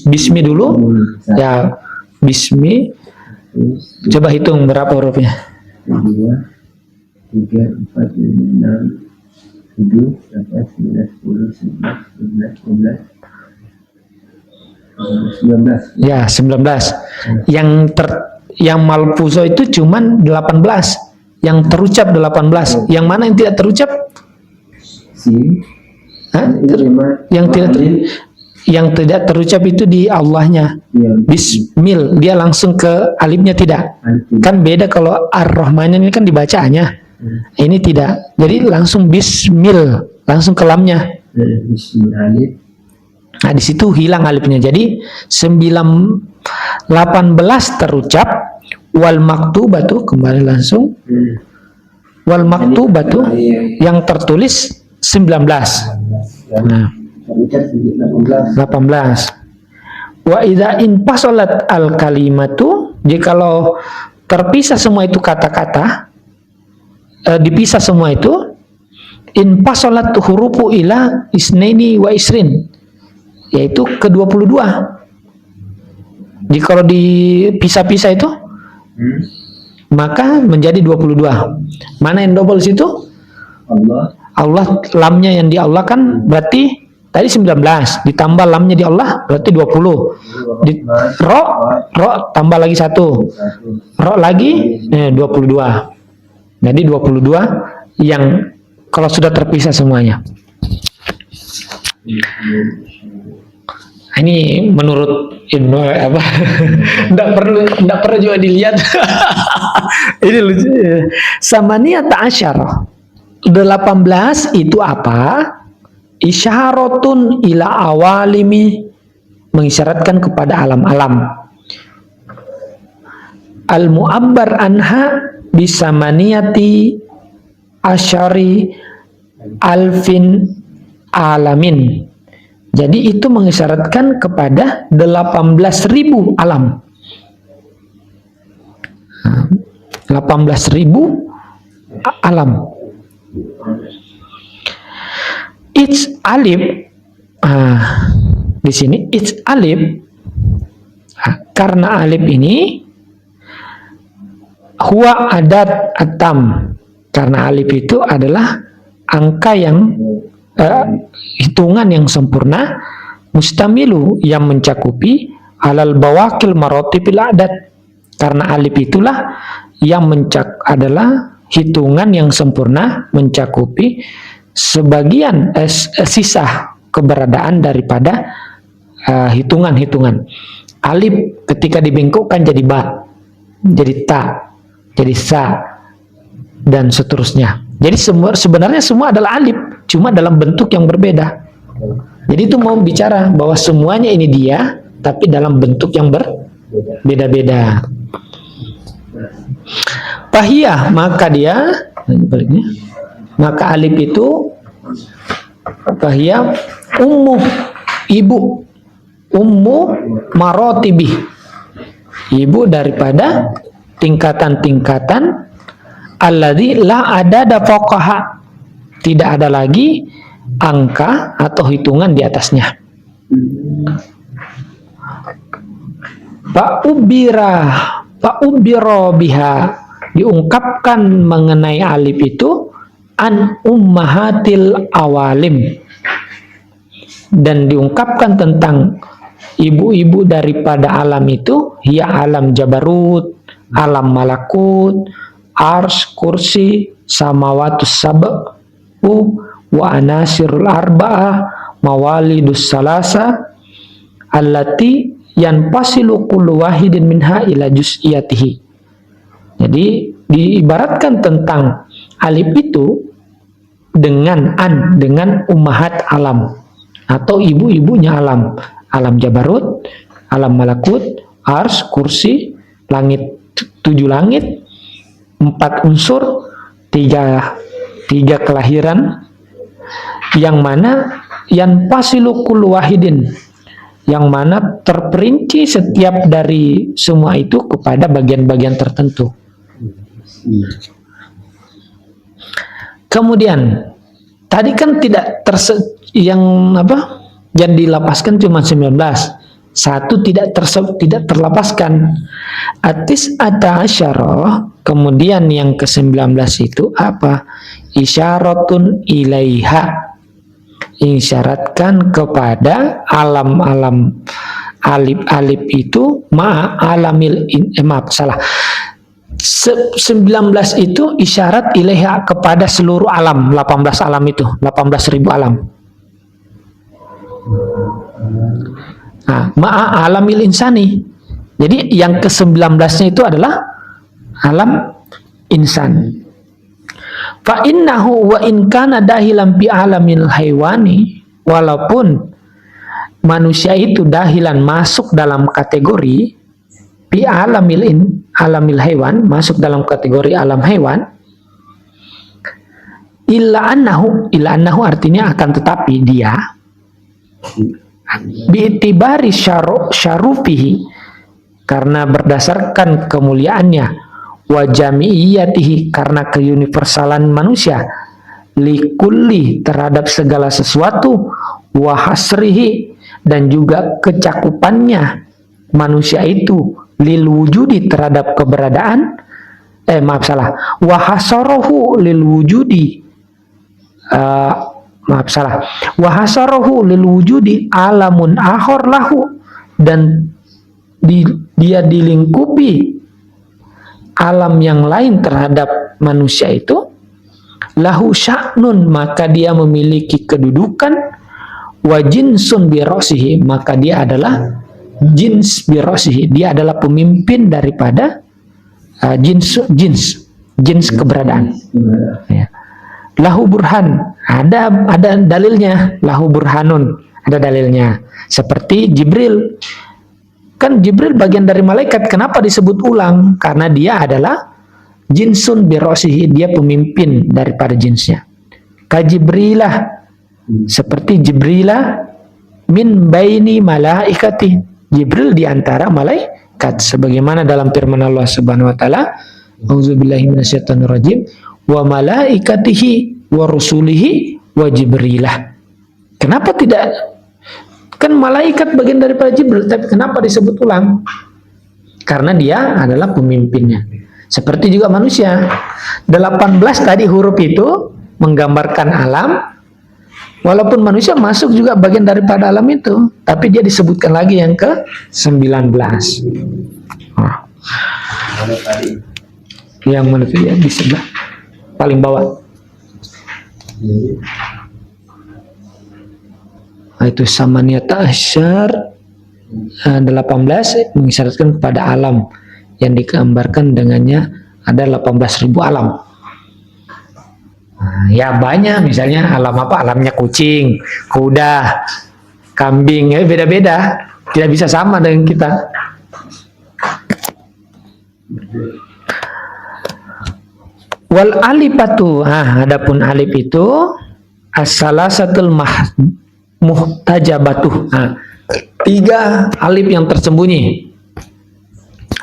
Bismi dulu. Ya, bismi. Coba hitung berapa hurufnya. 2, 3, 4, 5, 6, 7, 8, 9, 10, 11, 12, 19. Ya, 19. Yang malfuzo itu cuman 18. Yang terucap 18. Yang mana yang tidak terucap? Sin. Yang tidak terucap itu di Allahnya. Bismil, dia langsung ke alifnya tidak. Kan beda kalau ar-Rahman ini kan dibacaannya. Ini tidak. Jadi langsung bismil, langsung ke lamnya. Bismillah. Nah, di situ hilang alifnya. Jadi 18 terucap, wal maktubatu, kembali langsung. Wal maktubatu yang tertulis 19. Nah, 18. Wa idza infasalat al kalimatu, jikalau terpisah semua itu kata-kata, dipisah semua itu, infasalat hurufu ila isnaini wa isrin, yaitu ke 22. Jikalau dipisah-pisah itu maka menjadi 22. Mana yang double situ? Allah, lamnya yang di Allah kan berarti tadi 19, ditambah lamnya di Allah berarti 20. Ro tambah lagi 1. Ro lagi 22. Jadi 22 yang kalau sudah terpisah semuanya. Ini menurut Ibnu apa? Enggak perlu juga dilihat. Ini lucu. Samaniyata asyara. 18 itu apa? isyaratun ila awalimi, mengisyaratkan kepada alam-alam. Al-mu'abbar anha bisamaniyati asyari alfin alamin. Jadi itu mengisyaratkan kepada 18.000 alam. 18.000 alam. It's alif. Di sini it's alif. Karena alif ini huwa adat atam. Karena alif itu adalah angka yang hitungan yang sempurna, mustamilu yang mencakupi alal bawakil marotibil adat. Karena alif itulah yang adalah hitungan yang sempurna mencakupi sebagian sisa keberadaan daripada hitungan-hitungan. Alif ketika dibengkokkan jadi ba, jadi ta, jadi sa, dan seterusnya. Jadi sebenarnya semua adalah alif, cuma dalam bentuk yang berbeda. Jadi itu mau bicara bahwa semuanya ini dia, tapi dalam bentuk yang berbeda-beda. Fahiyah, maka dia, maka alif itu fahiyah ummu, ibu, ummu marotibih, ibu daripada tingkatan-tingkatan alladzi la adada faqaha, tidak ada lagi angka atau hitungan di atasnya. Fa'ubira biha, diungkapkan mengenai alif itu an ummahatil awalim, dan diungkapkan tentang ibu-ibu daripada alam itu, ya alam jabarut, alam malakut, ars, kursi, samawatus sab'u, wa anasirul arba'ah, mawalidus salasa, allati yanfasilu kullu wahidin minha ila juz'iyatihi. Jadi diibaratkan tentang alif itu dengan ummahat alam atau ibu-ibunya alam. Alam jabarut, alam malakut, ars, kursi, langit, 7 langit, 4 unsur, 3 kelahiran, yang mana yanfasilu kullu wahidin, yang mana terperinci setiap dari semua itu kepada bagian-bagian tertentu. Kemudian tadi kan tidak yang dilapaskan cuma 19, satu tidak terlapaskan, atis ata asyarah. Kemudian yang ke-19 itu apa? Isyaratun ilaiha, isyaratkan kepada alam-alam alif-alif itu alamil 19 itu isyarat ilaiha kepada seluruh alam, 18 alam itu, 18.000 alam. Alamil insani. Jadi yang ke-19-nya itu adalah alam insan. Fa innahu wa in kana dahilan bi alamil haywani, walaupun manusia itu dahilan masuk dalam kategori bi alamil haywan, masuk dalam kategori alam hewan, illa annahu artinya akan tetapi dia bi'tibari syarufihi, karena berdasarkan kemuliaannya, wa jami'iyatihi, karena keuniversalan manusia, likulli, terhadap segala sesuatu, wa hasrihi, dan juga kecakupannya manusia itu, lil wujudi, terhadap keberadaan, wa hasarahu lil wujudi, wa hasarahu lil wujudi alamun akhar lahu, dan dia dilingkupi alam yang lain terhadap manusia itu, lahu sya'nun, maka dia memiliki kedudukan, wa jinsun birosihi, maka dia adalah jins birosihi, dia adalah pemimpin daripada jins keberadaan. Ya. lahu burhan, ada dalilnya, lahu burhanun, ada dalilnya. Seperti Jibril, kan Jibril bagian dari malaikat, kenapa disebut ulang? Karena dia adalah jinsun birosihi, dia pemimpin daripada jinsnya. Kajibrilah, seperti Jibrilah min baini malaikati, Jibril di antara malaikat, sebagaimana dalam firman Allah Subhanahu wa taala, auzubillahi minasyaitonir rajim, wa malaikatihi wa rusulihi wa Jibrilah. Kenapa tidak, kan malaikat bagian daripada Jibril, tapi kenapa disebut ulang? Karena dia adalah pemimpinnya. Seperti juga manusia, 18 tadi huruf itu menggambarkan alam. Walaupun manusia masuk juga bagian daripada alam itu, tapi dia disebutkan lagi yang ke-19. Mana tadi? Yang mana itu ya, di sebelah paling bawah. Nah, itu samaniyata asyar 18 mengisyaratkan pada alam yang digambarkan dengannya ada 18.000 alam. Ya banyak, misalnya alam apa? Alamnya kucing, kuda, kambing, ya beda-beda, tidak bisa sama dengan kita. Wal alifatu, adapun alif itu as-salasatul muhtajabatuh. 3 alif yang tersembunyi.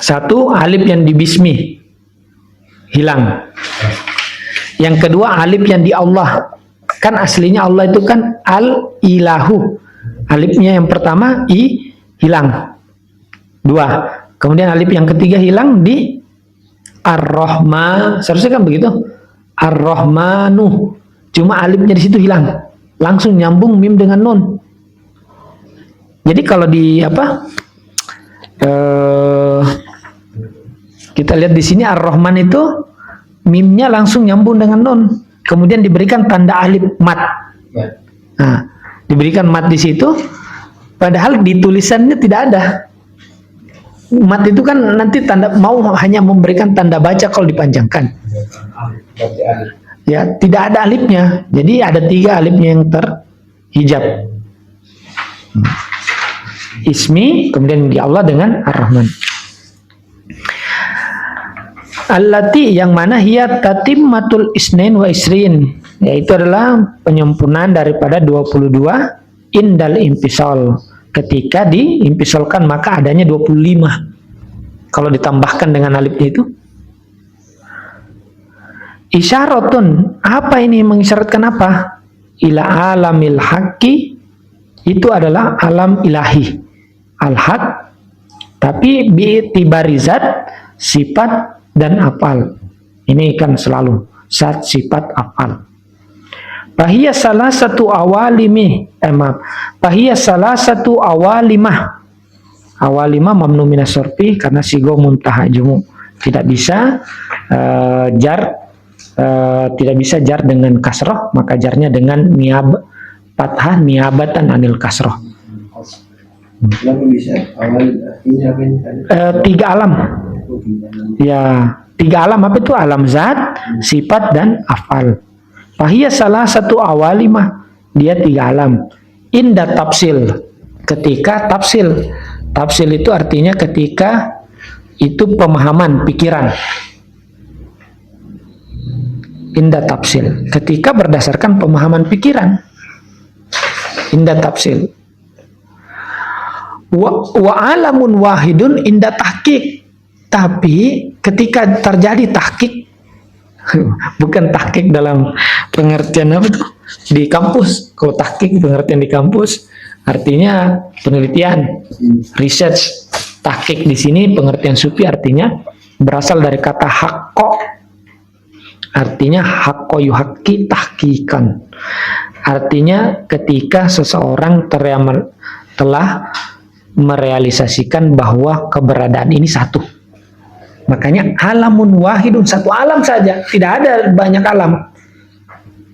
1 alif yang di bismi, hilang. Yang kedua alif yang di Allah, kan aslinya Allah itu kan al-ilahu, alifnya yang pertama hilang 2, kemudian alif yang ketiga hilang di ar-rahman, seharusnya kan begitu, ar-rahmanu, cuma alifnya di situ hilang, langsung nyambung mim dengan nun. Jadi kalau di kita lihat di sini ar-rahman itu mimnya langsung nyambung dengan nun, kemudian diberikan tanda alif mat. Nah, diberikan mat di situ, padahal di tulisannya tidak ada. Mat itu kan nanti tanda, mau hanya memberikan tanda baca kalau dipanjangkan. Ya, tidak ada alifnya. Jadi ada 3 alifnya yang terhijab. Ismi, kemudian di Allah dengan Ar-Rahman. Allati, yang mana hiya tatimmatul isnain wa isrin, yaitu adalah penyempurnaan daripada 22 indal impisal, ketika diimpisalkan maka adanya 25 kalau ditambahkan dengan alifnya itu. Isyaratun, apa ini mengisyaratkan apa? Ila alamil haqqi, itu adalah alam ilahi, al-haq, tapi bi'tibari zat, sifat dan afal. Ini kan selalu zat, sifat, afal. Bahia salah satu awalimah. Awalimah mamnu minas sorfi karena sigo muntaha jumu, tidak bisa tidak bisa jar dengan kasroh, maka jarnya dengan fathah niabatan anil kasroh. Kenapa bisa? Awal artinya apa ini tadi? 3 alam. Ya, 3 alam apa itu? Alam zat, sifat dan afal. Fahiyya salah satu awalimah, dia 3 alam. Inda tafsil, ketika tafsil. Tafsil itu artinya ketika itu pemahaman pikiran. Inda tafsil, ketika berdasarkan pemahaman pikiran. Inda tafsil. Wa alamun wahidun inda tahqiq, tapi ketika terjadi tahqiq, bukan tahqiq dalam pengertian apa tuh di kampus. Kalau tahqiq pengertian di kampus artinya penelitian, research. Tahqiq di sini pengertian sufi artinya berasal dari kata haqqo, artinya haqqo yuhaqqi tahqiqan, artinya ketika seseorang telah merealisasikan bahwa keberadaan ini satu. Makanya alamun wahidun, satu alam saja, tidak ada banyak alam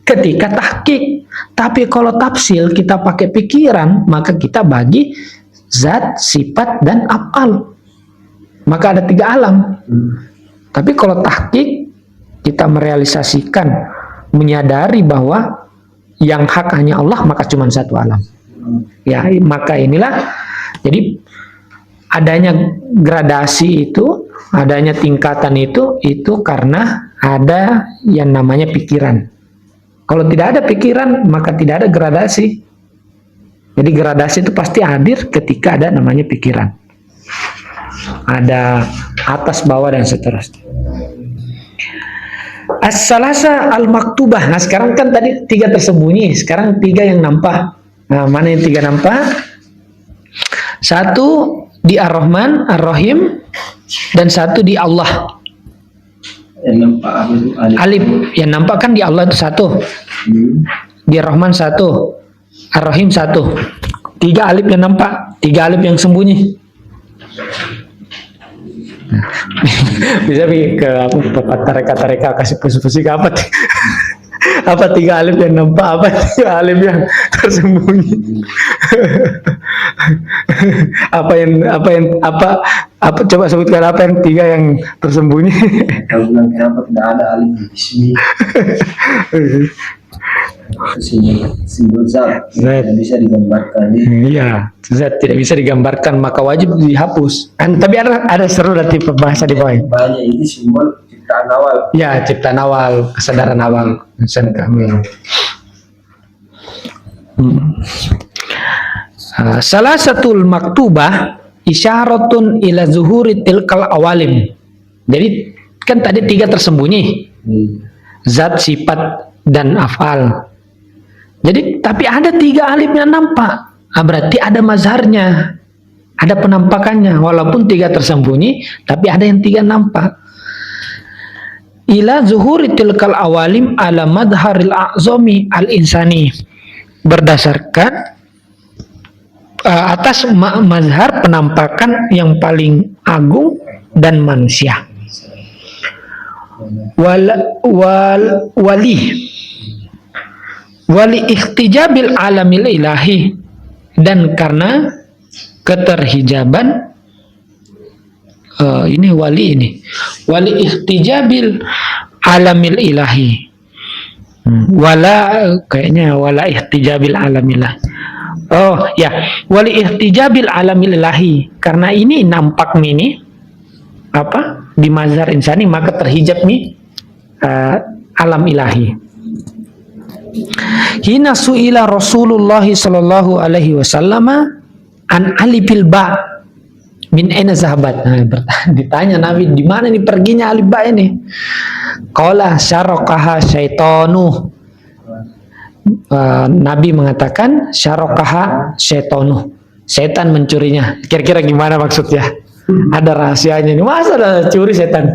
ketika tahqiq. Tapi kalau tafsil kita pakai pikiran, maka kita bagi zat, sifat dan af'al, maka ada 3 alam. Tapi kalau tahqiq kita merealisasikan menyadari bahwa yang hak hanya Allah, maka cuma satu alam. Ya, maka inilah jadi adanya gradasi itu, adanya tingkatan itu karena ada yang namanya pikiran. Kalau tidak ada pikiran, maka tidak ada gradasi. Jadi gradasi itu pasti hadir ketika ada namanya pikiran. Ada atas, bawah, dan seterusnya. As-salasa al-maktubah. Nah, sekarang kan tadi 3 tersembunyi, sekarang 3 yang nampak. Nah, mana yang 3 nampak? 1 di Ar-Rahman, Ar-Rahim, dan 1 di Allah. Yang nampak apa itu? Alif. Yang nampak kan di Allah itu 1. Di Ar-Rahman 1. Ar-Rahim 1. 3 alif yang nampak, 3 alif yang sembunyi. Bisa ke tareka kasih puisi ke apa? Apa 3 alif yang nampak, apa 3 alif yang tersembunyi? apa coba sebutkan apa yang 3 yang tersembunyi? Kalau bilang kenapa tidak ada alif di sini? Simbol zat tidak bisa digambarkan. Iya, zat tidak bisa digambarkan, maka wajib dihapus. Tapi ada seru nanti pembahasan di bawah. Banyak ini simbol ciptaan awal. Ya, ciptaan awal, kesadaran awal, insan kami. Salah satu maktubah isyaratun ila zuhuri tilkal awalim. Jadi kan tadi 3 tersembunyi, zat, sifat, dan afal. Jadi tapi ada 3 alif yang nampak. Berarti ada mazharnya, ada penampakannya. Walaupun 3 tersembunyi, tapi ada yang 3 nampak. Ila zuhuri tilkal awalim ala madharil a'zami al-insani. Berdasarkan atas mazhar penampakan yang paling agung dan manusia. Wali ikhtijabil alamil ilahi, dan karena keterhijaban wali ikhtijabil alamil ilahi. Wala ihtijabil alamil ilahi. Oh ya, wali ihtijabil alamil ilahi, karena ini nampak ini apa di mazhar insani, maka terhijab nih alam ilahi. Hina su'ila Rasulullah sallallahu alaihi wasallam an alifil ba min aina zahabat. Ditanya Nabi, di mana nih perginya alif ba ini? Qala syaraqaha syaitanu. Nabi mengatakan syaraqaha syaitanu. Setan mencurinya. Kira-kira gimana maksudnya? Ada rahasianya ini. Masa ada curi setan?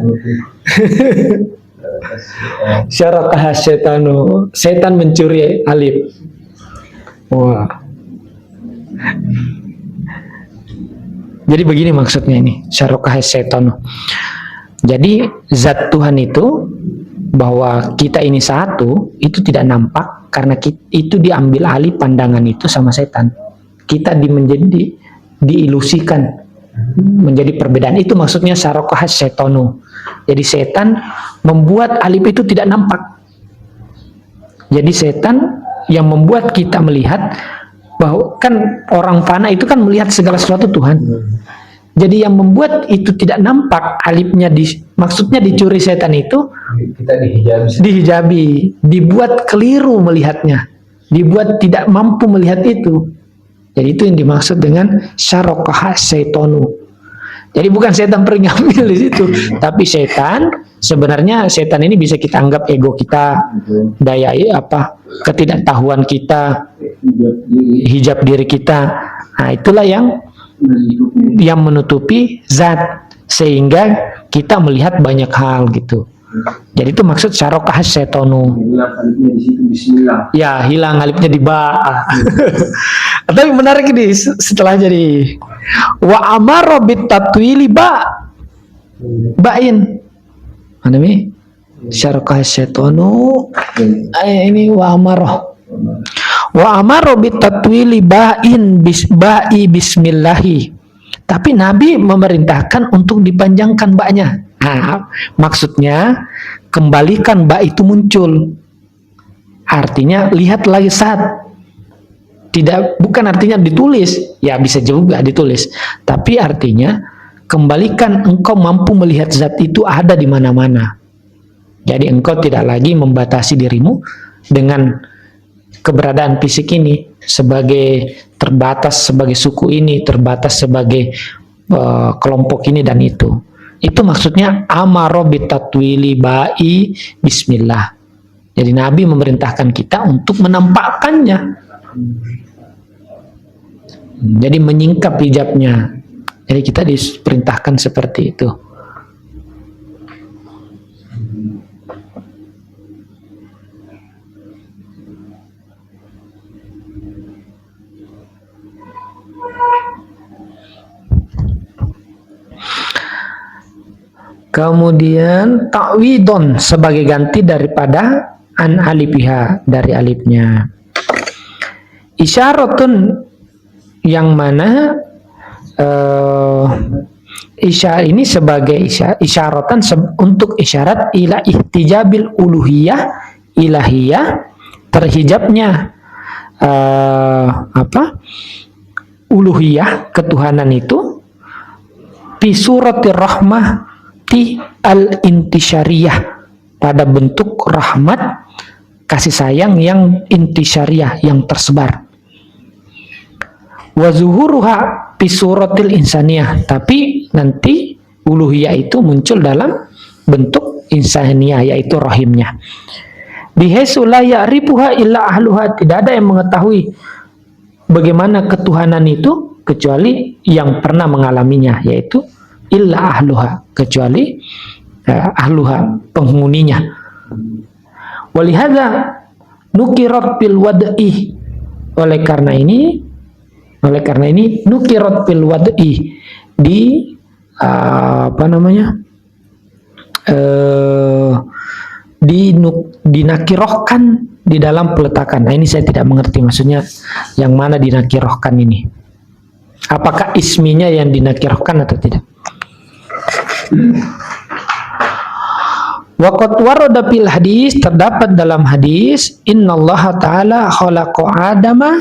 Syaraqaha syaitanu, setan mencuri alif. Wah. Jadi begini maksudnya ini, syaraqaha syaitanu. Jadi zat Tuhan itu, bahwa kita ini satu, itu tidak nampak karena itu diambil alih pandangan itu sama setan. Kita diilusikan menjadi perbedaan. Itu maksudnya syaraqaha syaitanu. Jadi setan membuat alif itu tidak nampak. Jadi setan yang membuat kita melihat bahwa kan orang fana itu kan melihat segala sesuatu Tuhan. Jadi yang membuat itu tidak nampak alifnya maksudnya dicuri setan itu, Kita dihijabi, dibuat keliru melihatnya, dibuat tidak mampu melihat itu. Jadi itu yang dimaksud dengan syaraqaha syaitanu. Jadi bukan setan pergi ngambil di situ, tapi sebenarnya setan ini bisa kita anggap ego kita, daya ketidaktahuan kita, hijab diri kita. Nah, itulah yang menutupi zat sehingga kita melihat banyak hal gitu. Jadi itu maksud syaraqaha syaitanu. hilang alifnya di situ, bismillah. Ya, hilang alifnya di ba. Tapi menarik ini setelah jadi wa amara bit tatwili ba'in. Mana ini? Syaraqaha syaitanu. Ini wa amara bit tatwili ba'i bismillahi. Tapi Nabi memerintahkan untuk dipanjangkan ba-nya. Nah, maksudnya kembalikan ba itu muncul. Artinya lihat lagi saat. Tidak, bukan artinya ditulis, ya bisa juga ditulis, tapi artinya kembalikan engkau mampu melihat zat itu ada di mana-mana. Jadi engkau tidak lagi membatasi dirimu dengan keberadaan fisik ini sebagai terbatas sebagai suku ini, terbatas sebagai kelompok ini dan itu. Itu maksudnya amaro bitatwili ba'i bismillah. Jadi Nabi memerintahkan kita untuk menampakkannya. Jadi menyingkap hijabnya. Jadi kita diperintahkan seperti itu. Kemudian ta'widon sebagai ganti daripada an alifiha, dari alifnya. Isyaratun yang mana isyarat ini sebagai isyaratan untuk isyarat ila ihtijabil uluhiyah ilahiyah, terhijabnya uluhiyah ketuhanan itu fi suratir rahmati al-intisyariyah, pada bentuk rahmat kasih sayang yang intisyariyah, yang tersebar. Wa zuhuruha fi suratil insaniyah, tapi nanti uluhiyah itu muncul dalam bentuk insaniyah, yaitu rahimnya. Bihaitsu la ya'rifuha illa ahluha, tidak ada yang mengetahui bagaimana ketuhanan itu kecuali yang pernah mengalaminya, yaitu illa ahluha, kecuali ahluha, penghuninya. Walihada nukirat bil wad'i, oleh karena ini nukirat bil wad'i, dinakirohkan di dalam peletakan. Nah, ini saya tidak mengerti maksudnya yang mana dinakirohkan ini. Apakah isminya yang dinakirohkan atau tidak? Waqad warada fil hadis, terdapat dalam hadis, innallaha ta'ala khalaqa adama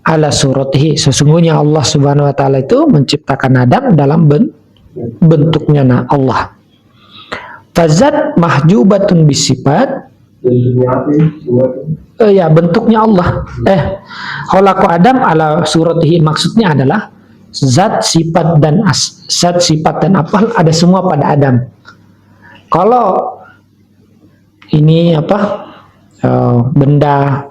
ala suratihi, sesungguhnya Allah subhanahu wa ta'ala itu menciptakan Adam dalam bentuknya Allah. Fazat mahjubatun bisifat, bentuknya Allah. Khalaqa Adam ala suratihi, maksudnya adalah zat, sifat dan zat, sifat dan apa ada semua pada Adam. Kalau ini benda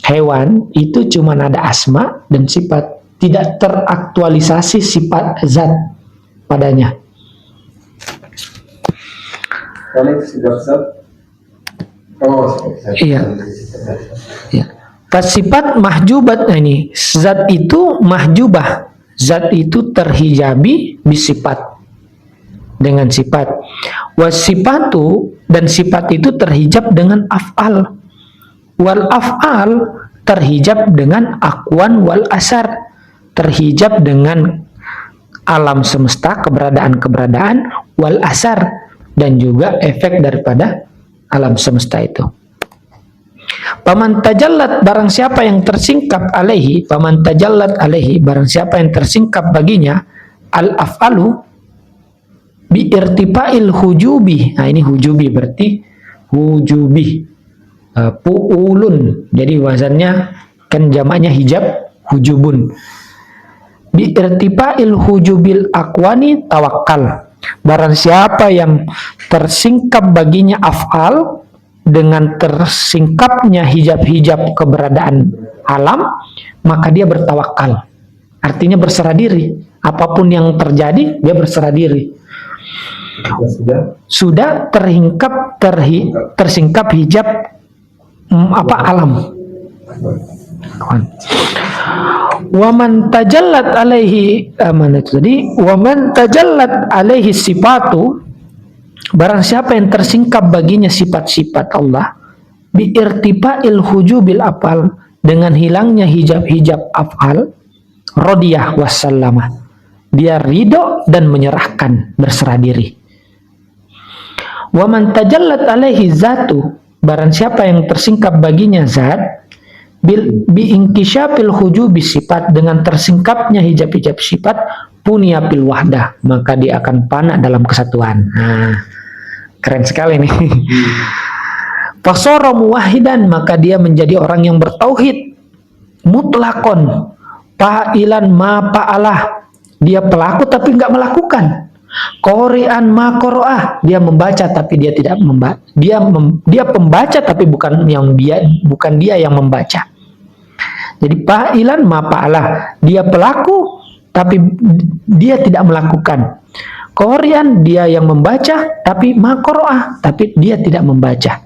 hewan itu cuma ada asma dan sifat, tidak teraktualisasi sifat zat padanya. Iya. Ya. Pas sifat mahjubat, ini zat itu mahjubah, zat itu terhijabi bisifat, dengan sifat. Wasifatu, dan sifat itu terhijab dengan af'al. Wal af'al terhijab dengan akwan wal asar, terhijab dengan alam semesta, keberadaan-keberadaan, wal asar, dan juga efek daripada alam semesta itu. Paman tajallat, barang siapa yang tersingkap alaihi, paman tajallat alaihi, barang siapa yang tersingkap baginya al af'alu bi irtifa'il hujubi. Nah, ini hujubi berarti hujubi, pu'ulun, jadi wazannya kan jamaknya hijab, hujubun. Bi irtifa'il hujubil akwani tawakkal, barang siapa yang tersingkap baginya af'al dengan tersingkapnya hijab-hijab keberadaan alam, maka dia bertawakal, artinya berserah diri. Apapun yang terjadi dia berserah diri. Sudah tersingkap hijab alam. Waman tajallat alaihi, waman tajallat alaihi sifatu, barang siapa yang tersingkap baginya sifat-sifat Allah, bi irtifa'il hujubil afal, dengan hilangnya hijab-hijab afal, radiyah wassalamah, dia ridho dan menyerahkan, berserah diri. Wa man tajallat alaihi zatu, barang siapa yang tersingkap baginya zat biingkisyafil hujubi sifat, dengan tersingkapnya hijab-hijab sifat, punya fil wahdah, maka dia akan fana dalam kesatuan. Nah, keren sekali nih. Fasara muwahhidan, maka dia menjadi orang yang bertauhid mutlakon, fa'ilan ma fa'alah, dia pelaku tapi nggak melakukan. Qori'an ma qoro'ah, dia membaca tapi dia tidak membaca. Dia pembaca tapi bukan dia yang membaca. Jadi fa'ilan ma fa'alah, dia pelaku tapi dia tidak melakukan. Qori'an, dia yang membaca tapi ma qoro'ah, tapi dia tidak membaca.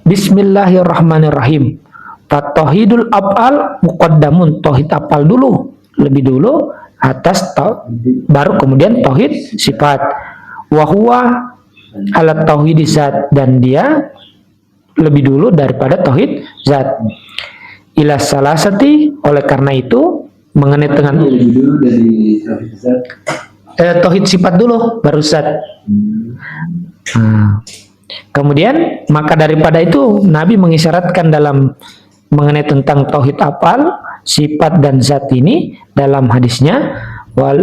Bismillahirrahmanirrahim. Tauhidul af'al muqaddamun, tauhid af'al dulu, lebih dulu atas baru kemudian tauhid sifat. Wa huwa ala tauhid zat, dan dia lebih dulu daripada tauhid zat. Ila salasati, oleh karena itu mengenai dengan lebih dulu dari tauhid zat. Tauhid sifat dulu baru zat. Kemudian maka daripada itu Nabi mengisyaratkan dalam mengenai tentang tauhid afal, sifat dan zat ini dalam hadisnya wa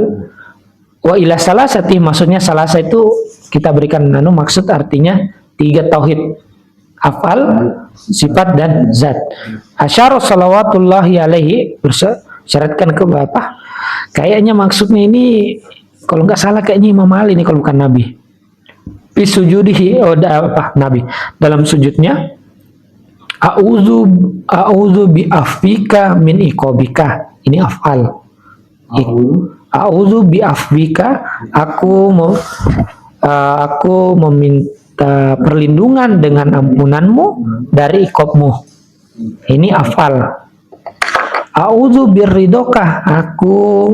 ila salasati, maksudnya salasa itu kita berikan maksud artinya 3 tauhid, afal, sifat dan zat. Asyara salawatullahi alaihi, bersyaratkan ke Bapak. Kayaknya maksudnya ini kalau nggak salah kayaknya Imam Ali ini kalau bukan Nabi. Bisujudihi, Nabi dalam sujudnya a'udzu bi afwika min iqabika, ini afal. A'udzu bi afwika, aku meminta perlindungan dengan ampunanmu dari iqabmu, ini afal. A'udzu birridoka, aku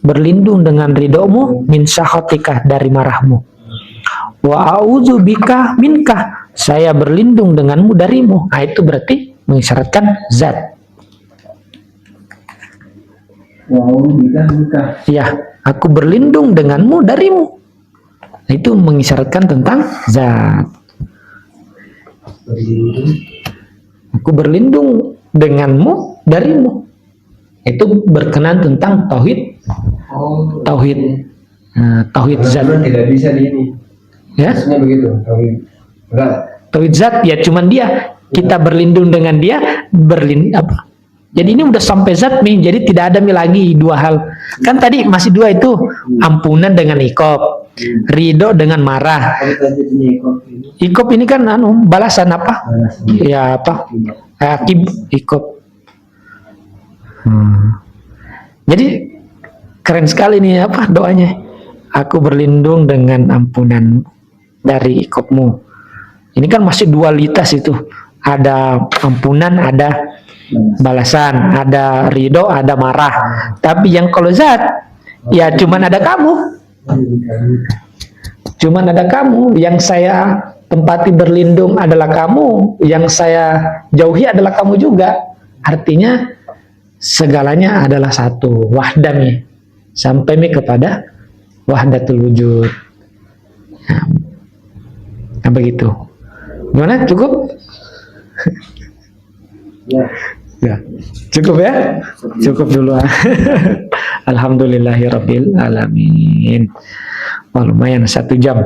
berlindung dengan ridhomu, min sakhatika, dari marahmu. Wa a'udzu bika minka, saya berlindung denganmu darimu. Nah, itu berarti mengisyaratkan zat. Wa a'udzu bika minka. Ya, aku berlindung denganmu darimu. Nah, itu mengisyaratkan tentang zat. Aku berlindung denganmu darimu. Itu berkenan tentang tauhid. Tauhid. Nah, tauhid zat. Tidak bisa di ini. Ya, maksudnya begitu, tauhid. Enggak. Tauhid zat ya cuman dia, kita berlindung dengan dia, apa? Jadi ini udah sampai zat nih, jadi tidak ada lagi 2 hal. Kan tadi masih 2 itu, ampunan dengan iqab, ridho dengan marah. Iqab ini kan balasan apa? Ya apa? Akib iqab. Jadi keren sekali nih apa doanya. Aku berlindung dengan ampunan dari iqabmu. Ini kan masih dualitas itu. Ada ampunan, ada balasan, ada ridho, ada marah. Tapi yang kalau zat, ya cuman ada kamu. Cuman ada kamu. Yang saya tempati berlindung adalah kamu. Yang saya jauhi adalah kamu juga. Artinya segalanya adalah satu. Wahdami. Sampai kepada wahdatul wujud. Nah, begitu. Gimana? Cukup? Ya. Cukup ya? Cukup dulu. Alhamdulillahirabbil alamin. Wah, lumayan 1 jam.